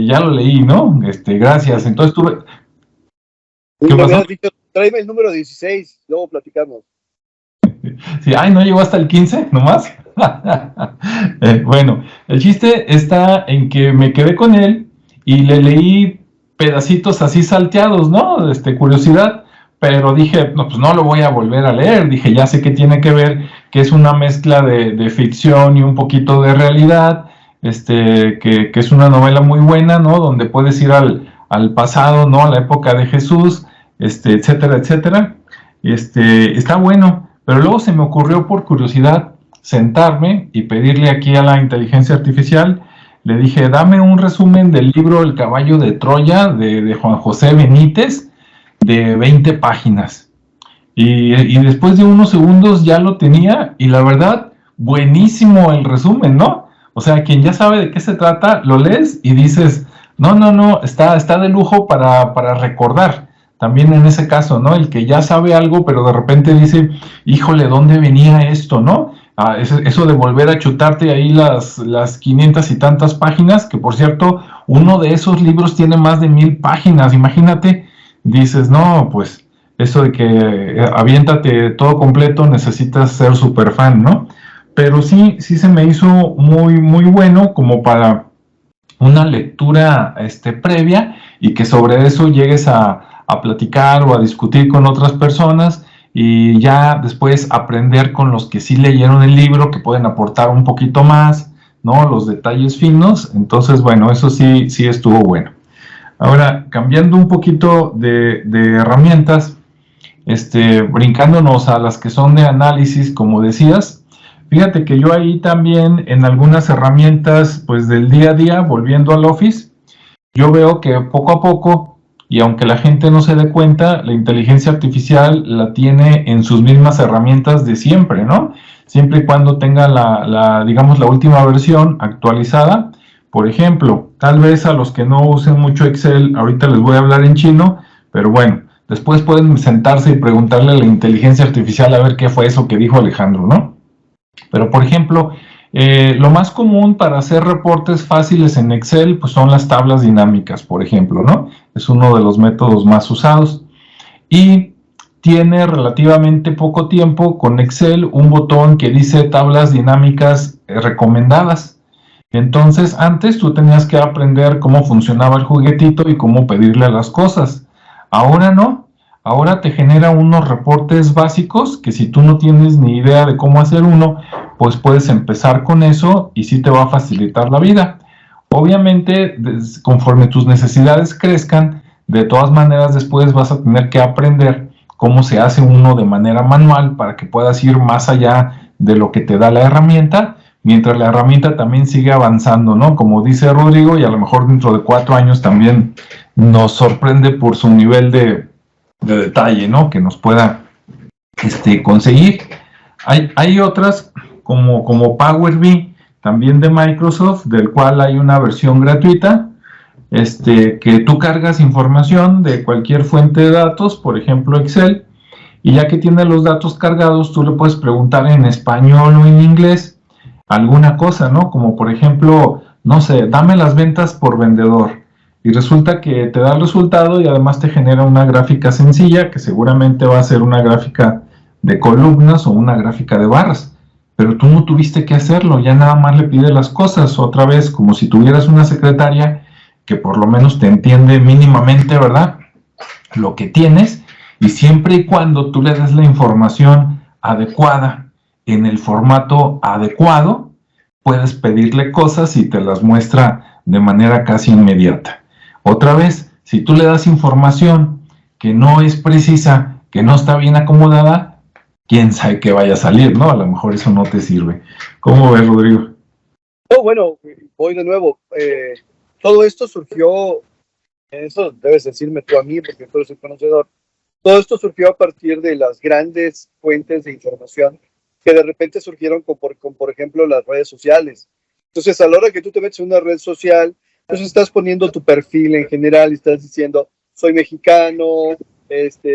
ya lo leí, ¿no? Gracias. Entonces tuve... ¿Qué pasó? Dicho, tráeme el número 16, luego platicamos. Sí, ¿no llegó hasta el 15 nomás? Bueno, el chiste está en que me quedé con él y le leí pedacitos así salteados, ¿no? Curiosidad, pero dije, no, pues no lo voy a volver a leer. Dije, ya sé que tiene que ver, que es una mezcla de ficción y un poquito de realidad, que es una novela muy buena, ¿no? Donde puedes ir al pasado, ¿no? A la época de Jesús, etcétera, etcétera. Está bueno, pero luego se me ocurrió por curiosidad sentarme y pedirle aquí a la inteligencia artificial. Le dije, dame un resumen del libro El caballo de Troya de Juan José Benítez, de 20 páginas. Y después de unos segundos ya lo tenía, y la verdad, buenísimo el resumen, ¿no? O sea, quien ya sabe de qué se trata, lo lees y dices, no, está de lujo para recordar. También en ese caso, ¿no? El que ya sabe algo, pero de repente dice, híjole, ¿dónde venía esto, no? Eso de volver a chutarte ahí las 500 y tantas páginas, que por cierto, uno de esos libros tiene más de 1000 páginas, imagínate. Dices, no, pues, eso de que aviéntate todo completo, necesitas ser súper fan, ¿no? Pero sí se me hizo muy, muy bueno como para una lectura previa, y que sobre eso llegues a platicar o a discutir con otras personas, y ya después aprender con los que sí leyeron el libro, que pueden aportar un poquito más, ¿no? Los detalles finos. Entonces, bueno, eso sí estuvo bueno. Ahora, cambiando un poquito de herramientas, brincándonos a las que son de análisis, como decías, fíjate que yo ahí también, en algunas herramientas pues del día a día, volviendo al Office, yo veo que poco a poco, y aunque la gente no se dé cuenta, la inteligencia artificial la tiene en sus mismas herramientas de siempre, ¿no? Siempre y cuando tenga digamos, la última versión actualizada. Por ejemplo, tal vez a los que no usen mucho Excel, ahorita les voy a hablar en chino, pero bueno, después pueden sentarse y preguntarle a la inteligencia artificial a ver qué fue eso que dijo Alejandro, ¿no? Pero, por ejemplo, lo más común para hacer reportes fáciles en Excel pues son las tablas dinámicas, por ejemplo, ¿no? Es uno de los métodos más usados. Y tiene relativamente poco tiempo con Excel un botón que dice tablas dinámicas recomendadas. Entonces, antes tú tenías que aprender cómo funcionaba el juguetito y cómo pedirle las cosas. Ahora no, ahora te genera unos reportes básicos que si tú no tienes ni idea de cómo hacer uno, pues puedes empezar con eso y sí te va a facilitar la vida. Obviamente, conforme tus necesidades crezcan, de todas maneras después vas a tener que aprender cómo se hace uno de manera manual para que puedas ir más allá de lo que te da la herramienta, mientras la herramienta también sigue avanzando, ¿no? Como dice Rodrigo, y a lo mejor dentro de 4 años también nos sorprende por su nivel de detalle, ¿no? Que nos pueda conseguir. Hay otras como Power BI, también de Microsoft, del cual hay una versión gratuita, que tú cargas información de cualquier fuente de datos, por ejemplo Excel, y ya que tiene los datos cargados, tú le puedes preguntar en español o en inglés alguna cosa, ¿no? Como por ejemplo, no sé, dame las ventas por vendedor. Y resulta que te da el resultado y además te genera una gráfica sencilla que seguramente va a ser una gráfica de columnas o una gráfica de barras. Pero tú no tuviste que hacerlo, ya nada más le pides las cosas, otra vez como si tuvieras una secretaria que por lo menos te entiende mínimamente, ¿verdad? Lo que tienes, y siempre y cuando tú le des la información adecuada en el formato adecuado, puedes pedirle cosas y te las muestra de manera casi inmediata. Otra vez, si tú le das información que no es precisa, que no está bien acomodada, quién sabe qué vaya a salir, ¿no? A lo mejor eso no te sirve. ¿Cómo ves, Rodrigo? No, bueno, voy de nuevo. Todo esto surgió, eso debes decirme tú a mí, porque tú eres el conocedor. Todo esto surgió a partir de las grandes fuentes de información que de repente surgieron por ejemplo, las redes sociales. Entonces, a la hora que tú te metes en una red social, pues estás poniendo tu perfil en general y estás diciendo, soy mexicano,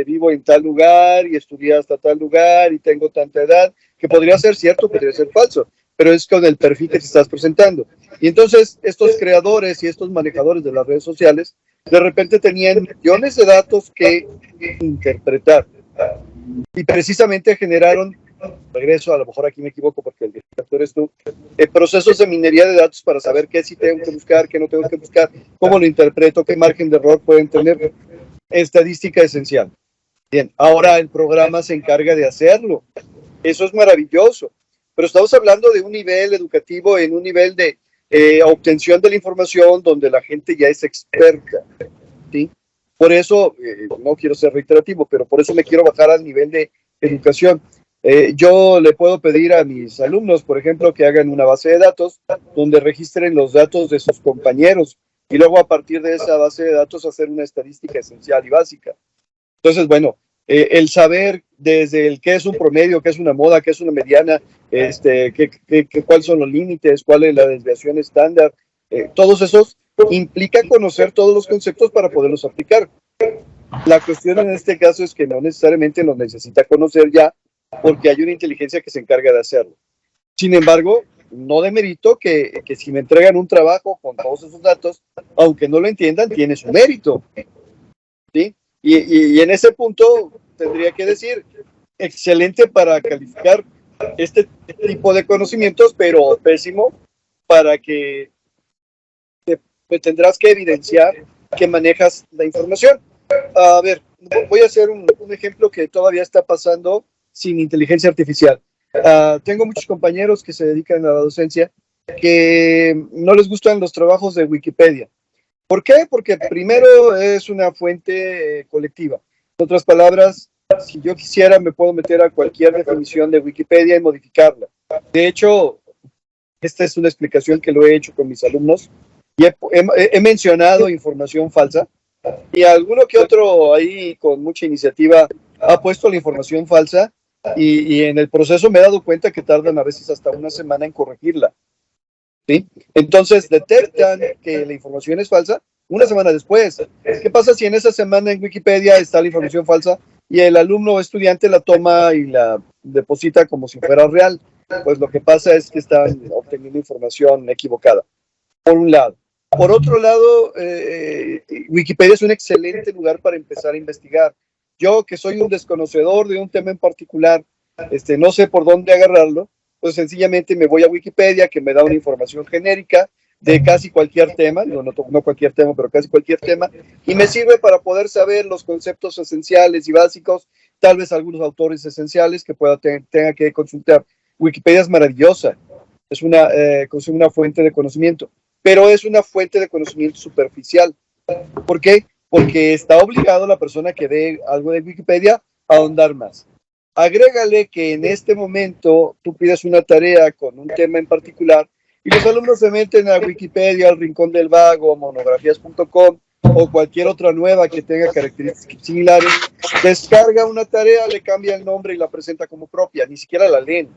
vivo en tal lugar y estudié hasta tal lugar y tengo tanta edad, que podría ser cierto, podría ser falso, pero es con el perfil que te estás presentando. Y entonces, estos creadores y estos manejadores de las redes sociales, de repente tenían millones de datos que interpretar. Y precisamente generaron, regreso, a lo mejor aquí me equivoco porque el director eres tú, procesos de minería de datos para saber qué sí tengo que buscar, qué no tengo que buscar, cómo lo interpreto, qué margen de error pueden tener. Estadística esencial. Bien, ahora el programa se encarga de hacerlo. Eso es maravilloso. Pero estamos hablando de un nivel educativo, en un nivel de obtención de la información donde la gente ya es experta. ¿Sí? Por eso, no quiero ser reiterativo, pero por eso me quiero bajar al nivel de educación. Yo le puedo pedir a mis alumnos, por ejemplo, que hagan una base de datos donde registren los datos de sus compañeros y luego a partir de esa base de datos hacer una estadística esencial y básica. Entonces, bueno, el saber desde el qué es un promedio, qué es una moda, qué es una mediana, cuáles son los límites, cuál es la desviación estándar, todos esos implica conocer todos los conceptos para poderlos aplicar. La cuestión en este caso es que no necesariamente los necesita conocer ya, porque hay una inteligencia que se encarga de hacerlo. Sin embargo, no demerito que si me entregan un trabajo con todos esos datos, aunque no lo entiendan, tiene su mérito. ¿Sí? Y en ese punto tendría que decir, excelente para calificar este tipo de conocimientos, pero pésimo para que tendrás que evidenciar que manejas la información. A ver, voy a hacer un ejemplo que todavía está pasando sin inteligencia artificial. Tengo muchos compañeros que se dedican a la docencia que no les gustan los trabajos de Wikipedia. ¿Por qué? Porque primero es una fuente colectiva. En otras palabras, si yo quisiera me puedo meter a cualquier definición de Wikipedia y modificarla. De hecho, esta es una explicación que lo he hecho con mis alumnos y he mencionado información falsa y alguno que otro ahí con mucha iniciativa ha puesto la información falsa y en el proceso me he dado cuenta que tardan a veces hasta una semana en corregirla. ¿Sí? Entonces detectan que la información es falsa una semana después. ¿Qué pasa si en esa semana en Wikipedia está la información falsa y el alumno o estudiante la toma y la deposita como si fuera real? Pues lo que pasa es que están obteniendo información equivocada, por un lado. Por otro lado, Wikipedia es un excelente lugar para empezar a investigar. Yo, que soy un desconocedor de un tema en particular, no sé por dónde agarrarlo, pues sencillamente me voy a Wikipedia, que me da una información genérica, de casi cualquier tema, no cualquier tema, pero casi cualquier tema, y me sirve para poder saber los conceptos esenciales y básicos, tal vez algunos autores esenciales que tenga que consultar. Wikipedia es maravillosa, es una fuente de conocimiento, pero es una fuente de conocimiento superficial. ¿Por qué? Porque está obligado la persona que dé algo de Wikipedia a ahondar más. Agrégale que en este momento tú pides una tarea con un tema en particular y los alumnos se meten a Wikipedia, al Rincón del Vago, monografías.com o cualquier otra nueva que tenga características similares, descarga una tarea, le cambia el nombre y la presenta como propia, ni siquiera la leen.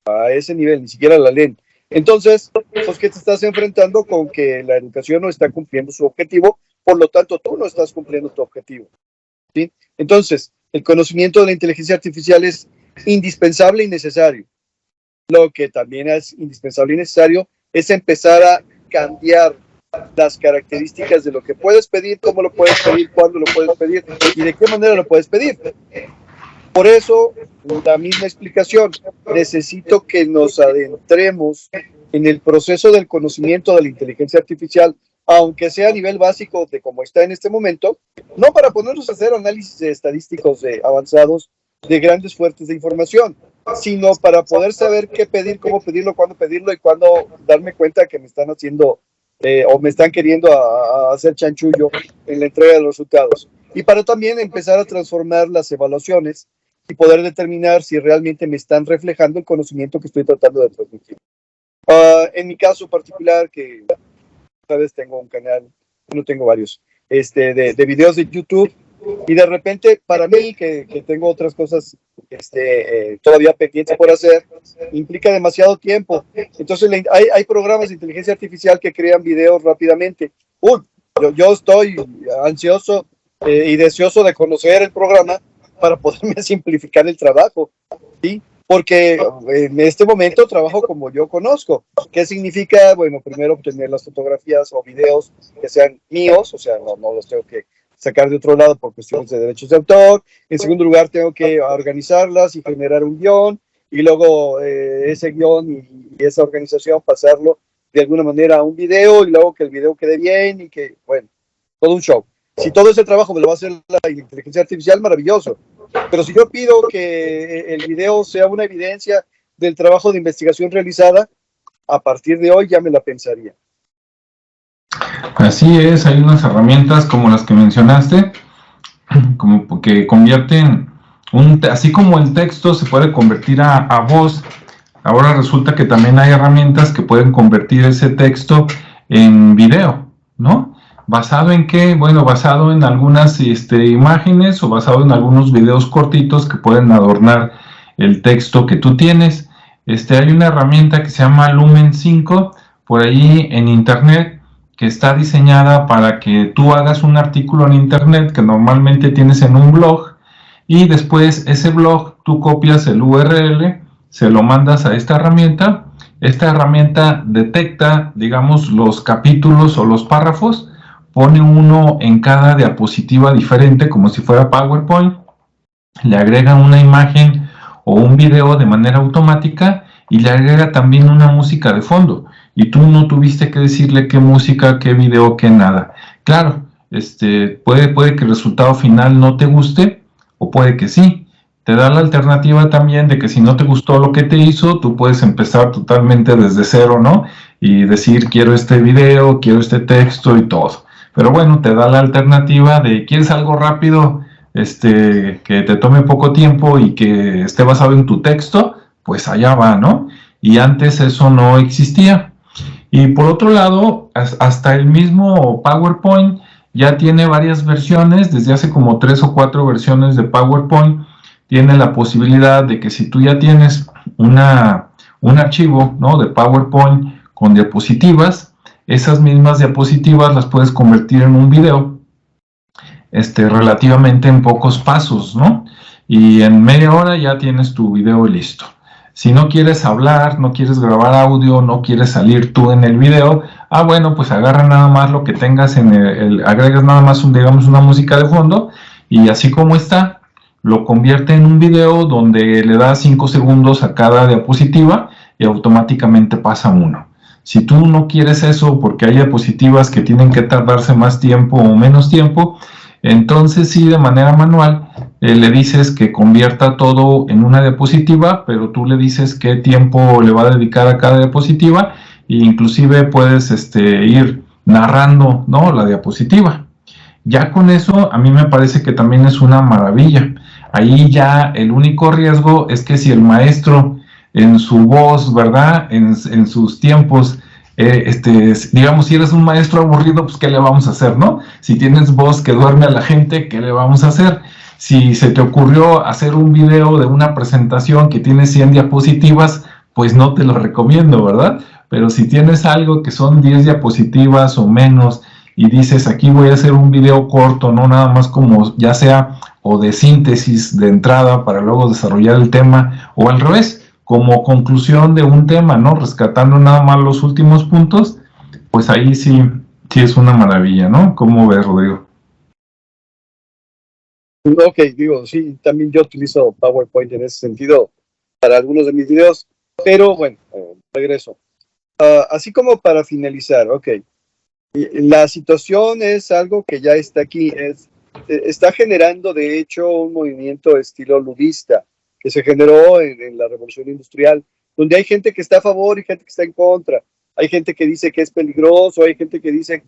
A ese nivel, ni siquiera la leen. Entonces, pues que te estás enfrentando con que la educación no está cumpliendo su objetivo, por lo tanto tú no estás cumpliendo tu objetivo, ¿sí? Entonces, el conocimiento de la inteligencia artificial es indispensable y necesario. Lo que también es indispensable y necesario es empezar a cambiar las características de lo que puedes pedir, cómo lo puedes pedir, cuándo lo puedes pedir y de qué manera lo puedes pedir. Por eso, la misma explicación, necesito que nos adentremos en el proceso del conocimiento de la inteligencia artificial, aunque sea a nivel básico de cómo está en este momento, no para ponernos a hacer análisis estadísticos avanzados de grandes fuentes de información, sino para poder saber qué pedir, cómo pedirlo, cuándo pedirlo y cuándo darme cuenta que me están haciendo o me están queriendo hacer chanchullo en la entrega de los resultados. Y para también empezar a transformar las evaluaciones y poder determinar si realmente me están reflejando el conocimiento que estoy tratando de transmitir. En mi caso particular, que sabes, tengo un canal, no tengo varios, de videos de YouTube, y de repente para mí, que tengo otras cosas todavía pendientes por hacer, implica demasiado tiempo. Entonces hay programas de inteligencia artificial que crean videos rápidamente. Yo estoy ansioso y deseoso de conocer el programa para poderme simplificar el trabajo, ¿sí? Porque en este momento trabajo como yo conozco. ¿Qué significa? Bueno, primero obtener las fotografías o videos que sean míos, o sea, no los tengo que sacar de otro lado por cuestiones de derechos de autor. En segundo lugar, tengo que organizarlas y generar un guión, y luego ese guión y esa organización pasarlo de alguna manera a un video, y luego que el video quede bien y que, bueno, todo un show. Si todo ese trabajo me lo va a hacer la inteligencia artificial, maravilloso. Pero si yo pido que el video sea una evidencia del trabajo de investigación realizada, a partir de hoy ya me la pensaría. Así es, hay unas herramientas como las que mencionaste, como que convierten, así como el texto se puede convertir a voz, ahora resulta que también hay herramientas que pueden convertir ese texto en video, ¿no? ¿Basado en qué? Bueno, basado en algunas imágenes o basado en algunos videos cortitos que pueden adornar el texto que tú tienes. Hay una herramienta que se llama Lumen 5 por ahí en internet, que está diseñada para que tú hagas un artículo en internet que normalmente tienes en un blog, y después ese blog tú copias el URL, se lo mandas a esta herramienta detecta, digamos, los capítulos o los párrafos, pone uno en cada diapositiva diferente como si fuera PowerPoint, le agrega una imagen o un video de manera automática y le agrega también una música de fondo, y tú no tuviste que decirle qué música, qué video, qué nada. Claro, puede que el resultado final no te guste, o puede que sí. Te da la alternativa también de que si no te gustó lo que te hizo, tú puedes empezar totalmente desde cero, ¿no? Y decir, quiero este video, quiero este texto y todo. Pero bueno, te da la alternativa de, ¿quieres algo rápido, que te tome poco tiempo y que esté basado en tu texto? Pues allá va, ¿no? Y antes eso no existía. Y por otro lado, hasta el mismo PowerPoint ya tiene varias versiones, desde hace como 3 o 4 versiones de PowerPoint, tiene la posibilidad de que si tú ya tienes un archivo, ¿no?, de PowerPoint con diapositivas, esas mismas diapositivas las puedes convertir en un video, relativamente en pocos pasos, ¿no? Y en media hora ya tienes tu video listo. Si no quieres hablar, no quieres grabar audio, no quieres salir tú en el video, bueno, pues agarra nada más lo que tengas agregas nada más digamos una música de fondo, y así como está, lo convierte en un video donde le da 5 segundos a cada diapositiva y automáticamente pasa uno. Si tú no quieres eso porque hay diapositivas que tienen que tardarse más tiempo o menos tiempo, entonces sí, de manera manual, le dices que convierta todo en una diapositiva, pero tú le dices qué tiempo le va a dedicar a cada diapositiva, e inclusive puedes ir narrando, ¿no?, la diapositiva. Ya con eso, a mí me parece que también es una maravilla. Ahí ya el único riesgo es que si el maestro en su voz, ¿verdad?, en sus tiempos, digamos, si eres un maestro aburrido, pues ¿qué le vamos a hacer, no? Si tienes voz que duerme a la gente, ¿qué le vamos a hacer? Si se te ocurrió hacer un video de una presentación que tiene 100 diapositivas, pues no te lo recomiendo, ¿verdad? Pero si tienes algo que son 10 diapositivas o menos y dices, aquí voy a hacer un video corto, no nada más como ya sea o de síntesis de entrada para luego desarrollar el tema, o al revés, como conclusión de un tema, ¿no?, rescatando nada más los últimos puntos, pues ahí sí es una maravilla, ¿no? ¿Cómo ves, Rodrigo? Ok, digo, sí, también yo utilizo PowerPoint en ese sentido para algunos de mis videos, pero bueno, regreso. Así como para finalizar, ok, la situación es algo que ya está aquí, está generando de hecho un movimiento estilo ludista que se generó en la Revolución Industrial, donde hay gente que está a favor y gente que está en contra, hay gente que dice que es peligroso, hay gente que dice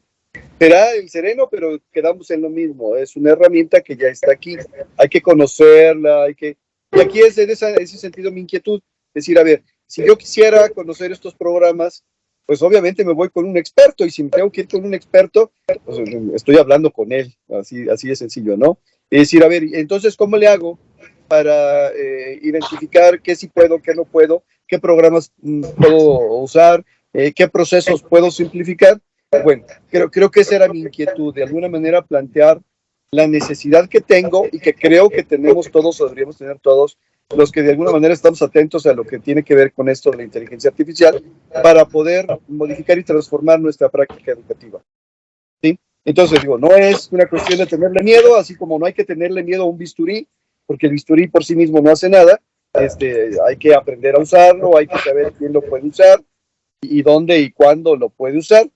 será el sereno, pero quedamos en lo mismo. Es una herramienta que ya está aquí. Hay que conocerla, Y aquí es en ese sentido mi inquietud. Decir, a ver, si yo quisiera conocer estos programas, pues obviamente me voy con un experto, y si me tengo que ir con un experto, pues estoy hablando con él. Así de sencillo, ¿no? Es decir, a ver, entonces, ¿cómo le hago para identificar qué sí puedo, qué no puedo, qué programas puedo usar, qué procesos puedo simplificar? Bueno, creo que esa era mi inquietud, de alguna manera plantear la necesidad que tengo y que creo que tenemos todos, o deberíamos tener todos, los que de alguna manera estamos atentos a lo que tiene que ver con esto de la inteligencia artificial, para poder modificar y transformar nuestra práctica educativa. ¿Sí? Entonces, digo, no es una cuestión de tenerle miedo, así como no hay que tenerle miedo a un bisturí, porque el bisturí por sí mismo no hace nada. Hay que aprender a usarlo, hay que saber quién lo puede usar y dónde y cuándo lo puede usar.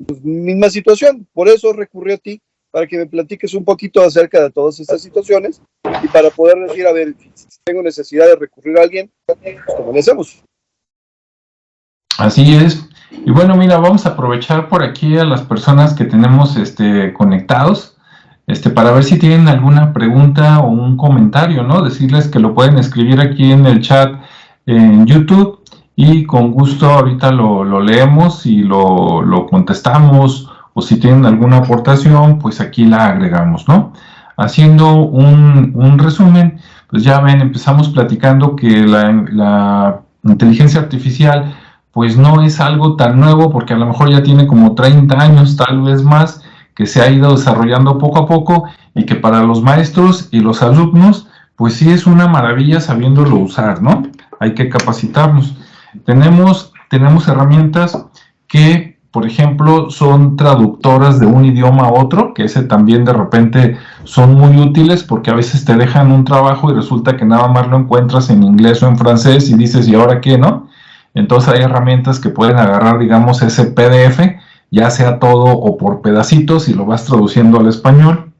Pues, misma situación, por eso recurrí a ti, para que me platiques un poquito acerca de todas estas situaciones y para poder decir, a ver, si tengo necesidad de recurrir a alguien, pues ¿cómo le hacemos? Así es. Y bueno, mira, vamos a aprovechar por aquí a las personas que tenemos conectados, para ver si tienen alguna pregunta o un comentario, ¿no? Decirles que lo pueden escribir aquí en el chat en YouTube, y con gusto ahorita lo leemos y lo contestamos, o si tienen alguna aportación, pues aquí la agregamos, ¿no? Haciendo un resumen, pues ya ven, empezamos platicando que la inteligencia artificial pues no es algo tan nuevo, porque a lo mejor ya tiene como 30 años, tal vez más, que se ha ido desarrollando poco a poco, y que para los maestros y los alumnos, pues sí es una maravilla sabiéndolo usar, ¿no? Hay que capacitarnos. Tenemos herramientas que, por ejemplo, son traductoras de un idioma a otro, que ese también de repente son muy útiles, porque a veces te dejan un trabajo y resulta que nada más lo encuentras en inglés o en francés y dices, ¿y ahora qué, no? Entonces hay herramientas que pueden agarrar, digamos, ese PDF, ya sea todo o por pedacitos, y lo vas traduciendo al español.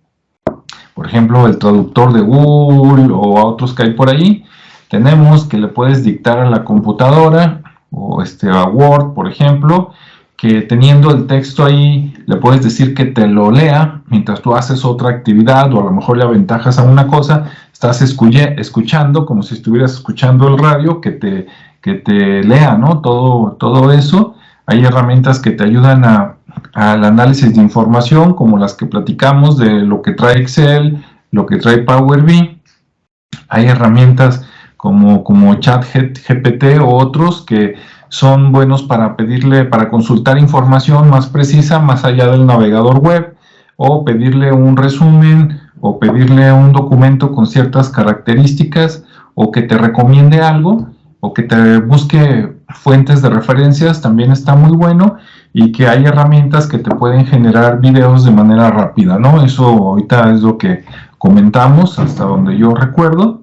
Por ejemplo, el traductor de Google o a otros que hay por ahí. Tenemos que le puedes dictar a la computadora o a Word, por ejemplo, que teniendo el texto ahí le puedes decir que te lo lea mientras tú haces otra actividad, o a lo mejor le aventajas a una cosa, estás escuchando como si estuvieras escuchando el radio, que te lea, ¿no? Todo eso. Hay herramientas que te ayudan al análisis de información, como las que platicamos de lo que trae Excel, lo que trae Power BI. Hay herramientas como ChatGPT o otros que son buenos para consultar información más precisa más allá del navegador web, o pedirle un resumen, o pedirle un documento con ciertas características, o que te recomiende algo, o que te busque fuentes de referencias, también está muy bueno. Y que hay herramientas que te pueden generar videos de manera rápida, ¿no? Eso ahorita es lo que comentamos, hasta donde yo recuerdo.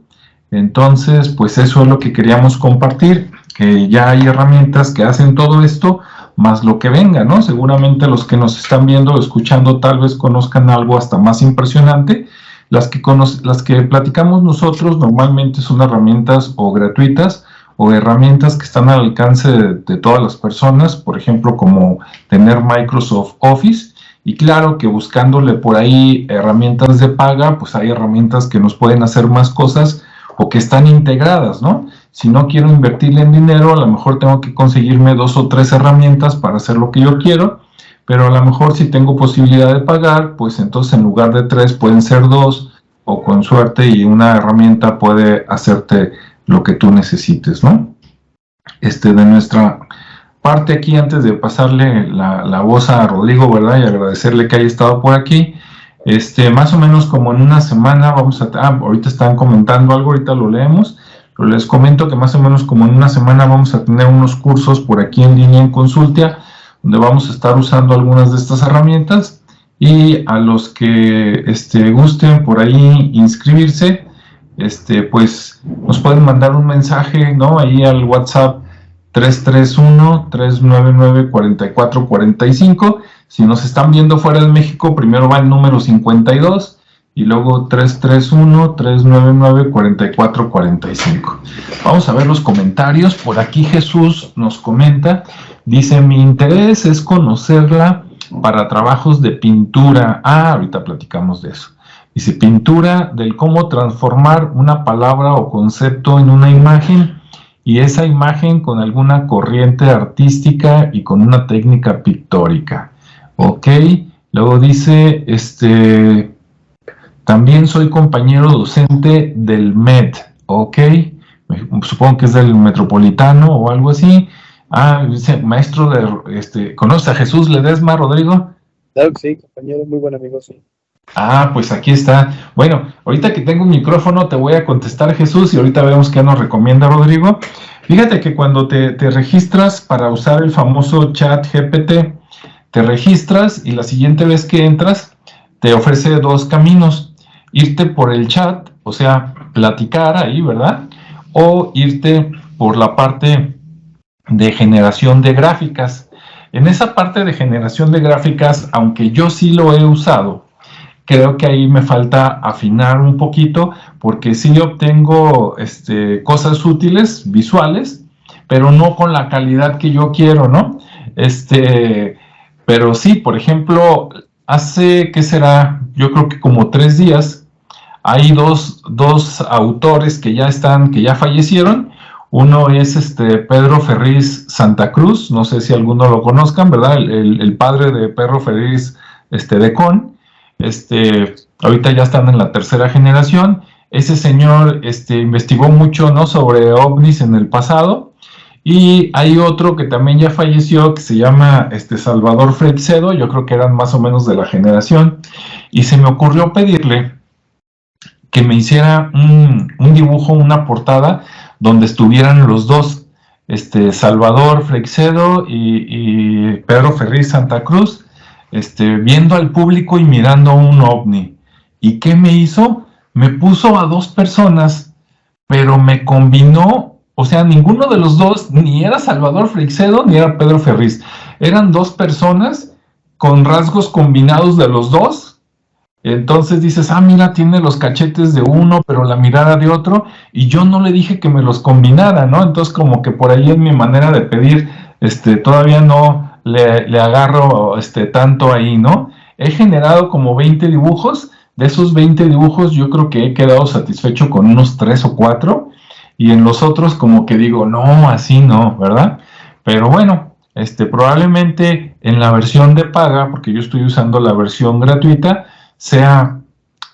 Entonces, pues eso es lo que queríamos compartir, que ya hay herramientas que hacen todo esto más lo que venga, ¿no? Seguramente los que nos están viendo o escuchando tal vez conozcan algo hasta más impresionante. Las que platicamos nosotros normalmente son herramientas o gratuitas o herramientas que están al alcance de todas las personas, por ejemplo, como tener Microsoft Office. Y claro que buscándole por ahí herramientas de paga, pues hay herramientas que nos pueden hacer más cosas o que están integradas, ¿no? Si no quiero invertirle en dinero, a lo mejor tengo que conseguirme 2 o 3 herramientas para hacer lo que yo quiero, pero a lo mejor si tengo posibilidad de pagar, pues entonces en lugar de 3 pueden ser 2, o con suerte y una herramienta puede hacerte lo que tú necesites, ¿no? De nuestra parte aquí, antes de pasarle la voz a Rodrigo, ¿verdad? Y agradecerle que haya estado por aquí, más o menos como en una semana vamos a... ahorita están comentando algo, ahorita lo leemos, pero les comento que más o menos como en una semana vamos a tener unos cursos por aquí en línea en Consultia, donde vamos a estar usando algunas de estas herramientas, y a los que gusten por ahí inscribirse, pues nos pueden mandar un mensaje, ¿no? Ahí al WhatsApp 331-399-4445. Si nos están viendo fuera de México, primero va el número 52 y luego 331-399-4445. Vamos a ver los comentarios. Por aquí Jesús nos comenta, dice, mi interés es conocerla para trabajos de pintura. Ahorita platicamos de eso. Dice, pintura del cómo transformar una palabra o concepto en una imagen, y esa imagen con alguna corriente artística y con una técnica pictórica. Ok, luego dice, también soy compañero docente del MED. Ok, supongo que es del Metropolitano o algo así. Dice, maestro de, ¿conoce a Jesús Ledesma, Rodrigo? Claro que sí, compañero, muy buen amigo, sí. Pues aquí está. Bueno, ahorita que tengo un micrófono te voy a contestar, Jesús, y ahorita vemos qué nos recomienda Rodrigo. Fíjate que cuando te registras para usar el famoso chat GPT, te registras y la siguiente vez que entras te ofrece 2 caminos. Irte por el chat, o sea, platicar ahí, ¿verdad? O irte por la parte de generación de gráficas. En esa parte de generación de gráficas, aunque yo sí lo he usado, creo que ahí me falta afinar un poquito, porque sí obtengo cosas útiles, visuales, pero no con la calidad que yo quiero, ¿no? Pero sí, por ejemplo, hace, ¿qué será? Yo creo que como 3 días, hay dos autores que ya fallecieron. Uno es Pedro Ferriz Santa Cruz, no sé si alguno lo conozcan, ¿verdad? El padre de Pedro Ferriz de Con. Ahorita ya están en la 3ª generación. Ese señor investigó mucho, ¿no?, sobre ovnis en el pasado. Y hay otro que también ya falleció, que se llama Salvador Freixedo. Yo creo que eran más o menos de la generación. Y se me ocurrió pedirle que me hiciera un dibujo, una portada, donde estuvieran los dos, Salvador Freixedo y Pedro Ferriz Santa Cruz, viendo al público y mirando un ovni. ¿Y qué me hizo? Me puso a 2 personas, pero me combinó, o sea, ninguno de los dos, ni era Salvador Freixedo, ni era Pedro Ferriz. Eran 2 personas con rasgos combinados de los dos. Entonces dices, mira, tiene los cachetes de uno, pero la mirada de otro, y yo no le dije que me los combinara, ¿no? Entonces como que por ahí en mi manera de pedir, todavía no le agarro tanto ahí, ¿no? He generado como 20 dibujos. De esos 20 dibujos yo creo que he quedado satisfecho con unos 3 o 4, y en los otros como que digo, no, así no, ¿verdad? Pero bueno, probablemente en la versión de paga, porque yo estoy usando la versión gratuita, sea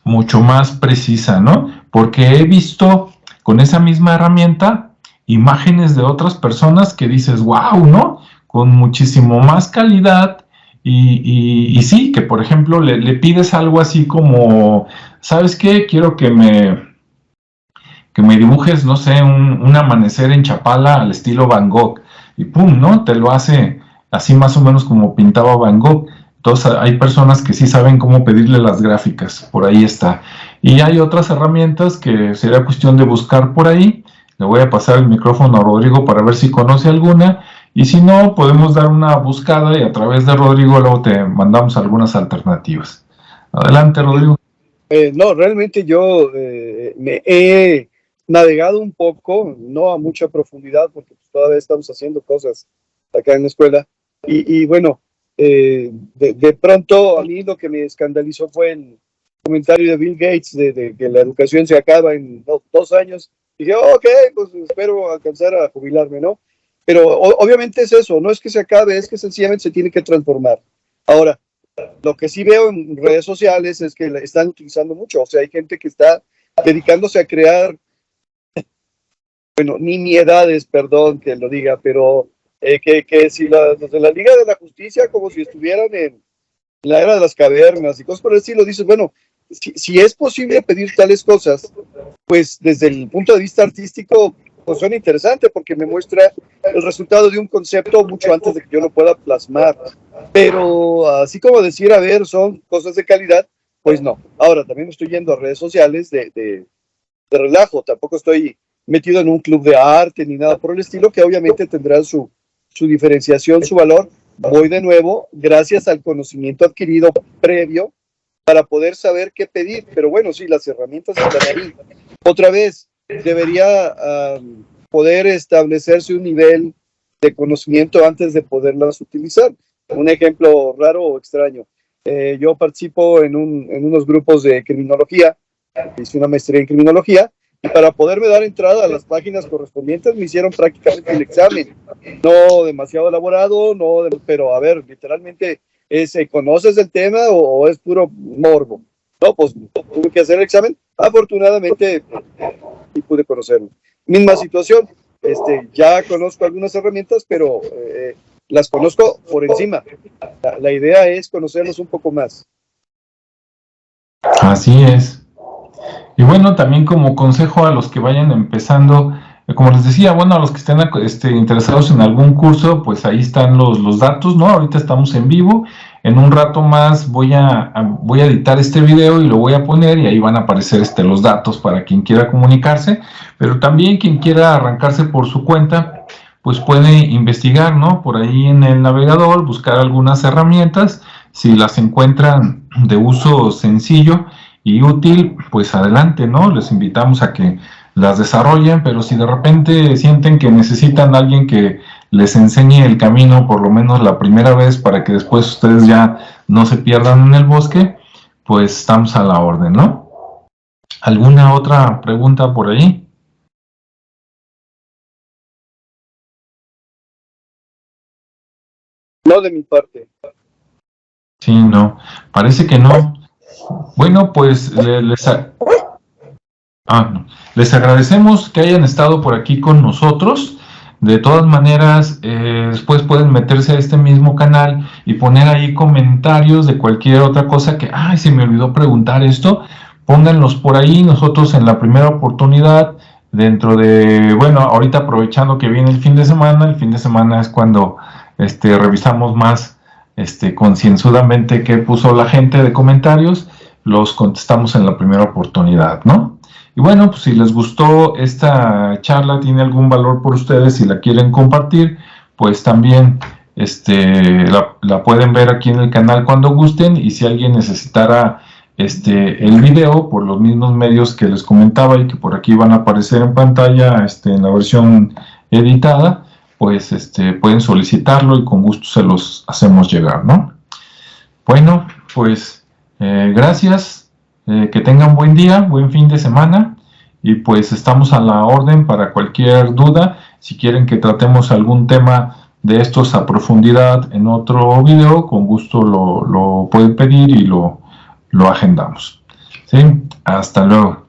mucho más precisa, ¿no? Porque he visto con esa misma herramienta imágenes de otras personas que dices, wow, ¿no? Con muchísimo más calidad, y sí, que por ejemplo le pides algo así como, ¿sabes qué? Quiero que me dibujes, no sé, un amanecer en Chapala al estilo Van Gogh, y pum, ¿no? Te lo hace así más o menos como pintaba Van Gogh. Entonces hay personas que sí saben cómo pedirle las gráficas, por ahí está. Y hay otras herramientas que sería cuestión de buscar por ahí. Le voy a pasar el micrófono a Rodrigo para ver si conoce alguna. y si no, podemos dar una buscada y a través de Rodrigo luego te mandamos algunas alternativas. Adelante, Rodrigo. No, realmente yo me he navegado un poco, no a mucha profundidad, porque pues, todavía estamos haciendo cosas acá en la escuela. Y bueno, de pronto a mí lo que me escandalizó fue el comentario de Bill Gates de que la educación se acaba en 2 años. Dije, ok, pues espero alcanzar a jubilarme, ¿no? Pero obviamente es eso, no es que se acabe, es que sencillamente se tiene que transformar. Ahora, lo que sí veo en redes sociales es que la están utilizando mucho, o sea, hay gente que está dedicándose a crear, bueno, nimiedades, perdón que lo diga, pero que si los de la Liga de la Justicia como si estuvieran en la era de las cavernas y cosas por el estilo, dices, bueno, si es posible pedir tales cosas, pues desde el punto de vista artístico, pues suena interesante porque me muestra el resultado de un concepto mucho antes de que yo lo pueda plasmar. Pero así como decir, a ver, son cosas de calidad, pues no. Ahora, también estoy yendo a redes sociales de relajo, tampoco estoy metido en un club de arte ni nada por el estilo, que obviamente tendrán su diferenciación, su valor. Voy de nuevo, gracias al conocimiento adquirido previo, para poder saber qué pedir. Pero bueno, sí, las herramientas están ahí. Otra vez, debería poder establecerse un nivel de conocimiento antes de poderlas utilizar. Un ejemplo raro o extraño. Yo participo en unos grupos de criminología, hice una maestría en criminología, y para poderme dar entrada a las páginas correspondientes me hicieron prácticamente el examen. No demasiado elaborado, pero a ver, literalmente, ¿conoces el tema o es puro morbo? No, pues tuve que hacer el examen. Afortunadamente, sí pude conocerlo. Misma situación, ya conozco algunas herramientas, pero las conozco por encima. La idea es conocerlos un poco más. Así es. Y bueno, también como consejo a los que vayan empezando, como les decía, bueno, a los que estén interesados en algún curso, pues ahí están los datos, ¿no? Ahorita estamos en vivo. En un rato más voy a editar este video y lo voy a poner y ahí van a aparecer los datos para quien quiera comunicarse, pero también quien quiera arrancarse por su cuenta, pues puede investigar, ¿no? Por ahí en el navegador, buscar algunas herramientas, si las encuentran de uso sencillo y útil, pues adelante, ¿no? Les invitamos a que las desarrollen, pero si de repente sienten que necesitan a alguien que les enseñe el camino, por lo menos la primera vez, para que después ustedes ya no se pierdan en el bosque, pues estamos a la orden, ¿no? ¿Alguna otra pregunta por ahí? No de mi parte. Sí, no, parece que no. Bueno, pues les agradecemos que hayan estado por aquí con nosotros. De todas maneras, después pueden meterse a este mismo canal y poner ahí comentarios de cualquier otra cosa que, ay, se me olvidó preguntar esto. Pónganlos por ahí. Nosotros en la primera oportunidad, dentro de, bueno, ahorita aprovechando que viene el fin de semana es cuando revisamos más concienzudamente qué puso la gente de comentarios, los contestamos en la primera oportunidad, ¿no? Y bueno, pues si les gustó esta charla, tiene algún valor por ustedes, si la quieren compartir, pues también la pueden ver aquí en el canal cuando gusten, y si alguien necesitara el video por los mismos medios que les comentaba y que por aquí van a aparecer en pantalla en la versión editada, pues pueden solicitarlo y con gusto se los hacemos llegar, ¿no? Bueno, pues gracias, que tengan buen día, buen fin de semana, y pues estamos a la orden para cualquier duda. Si quieren que tratemos algún tema de estos a profundidad en otro video, con gusto lo pueden pedir y lo agendamos. ¿Sí? Hasta luego.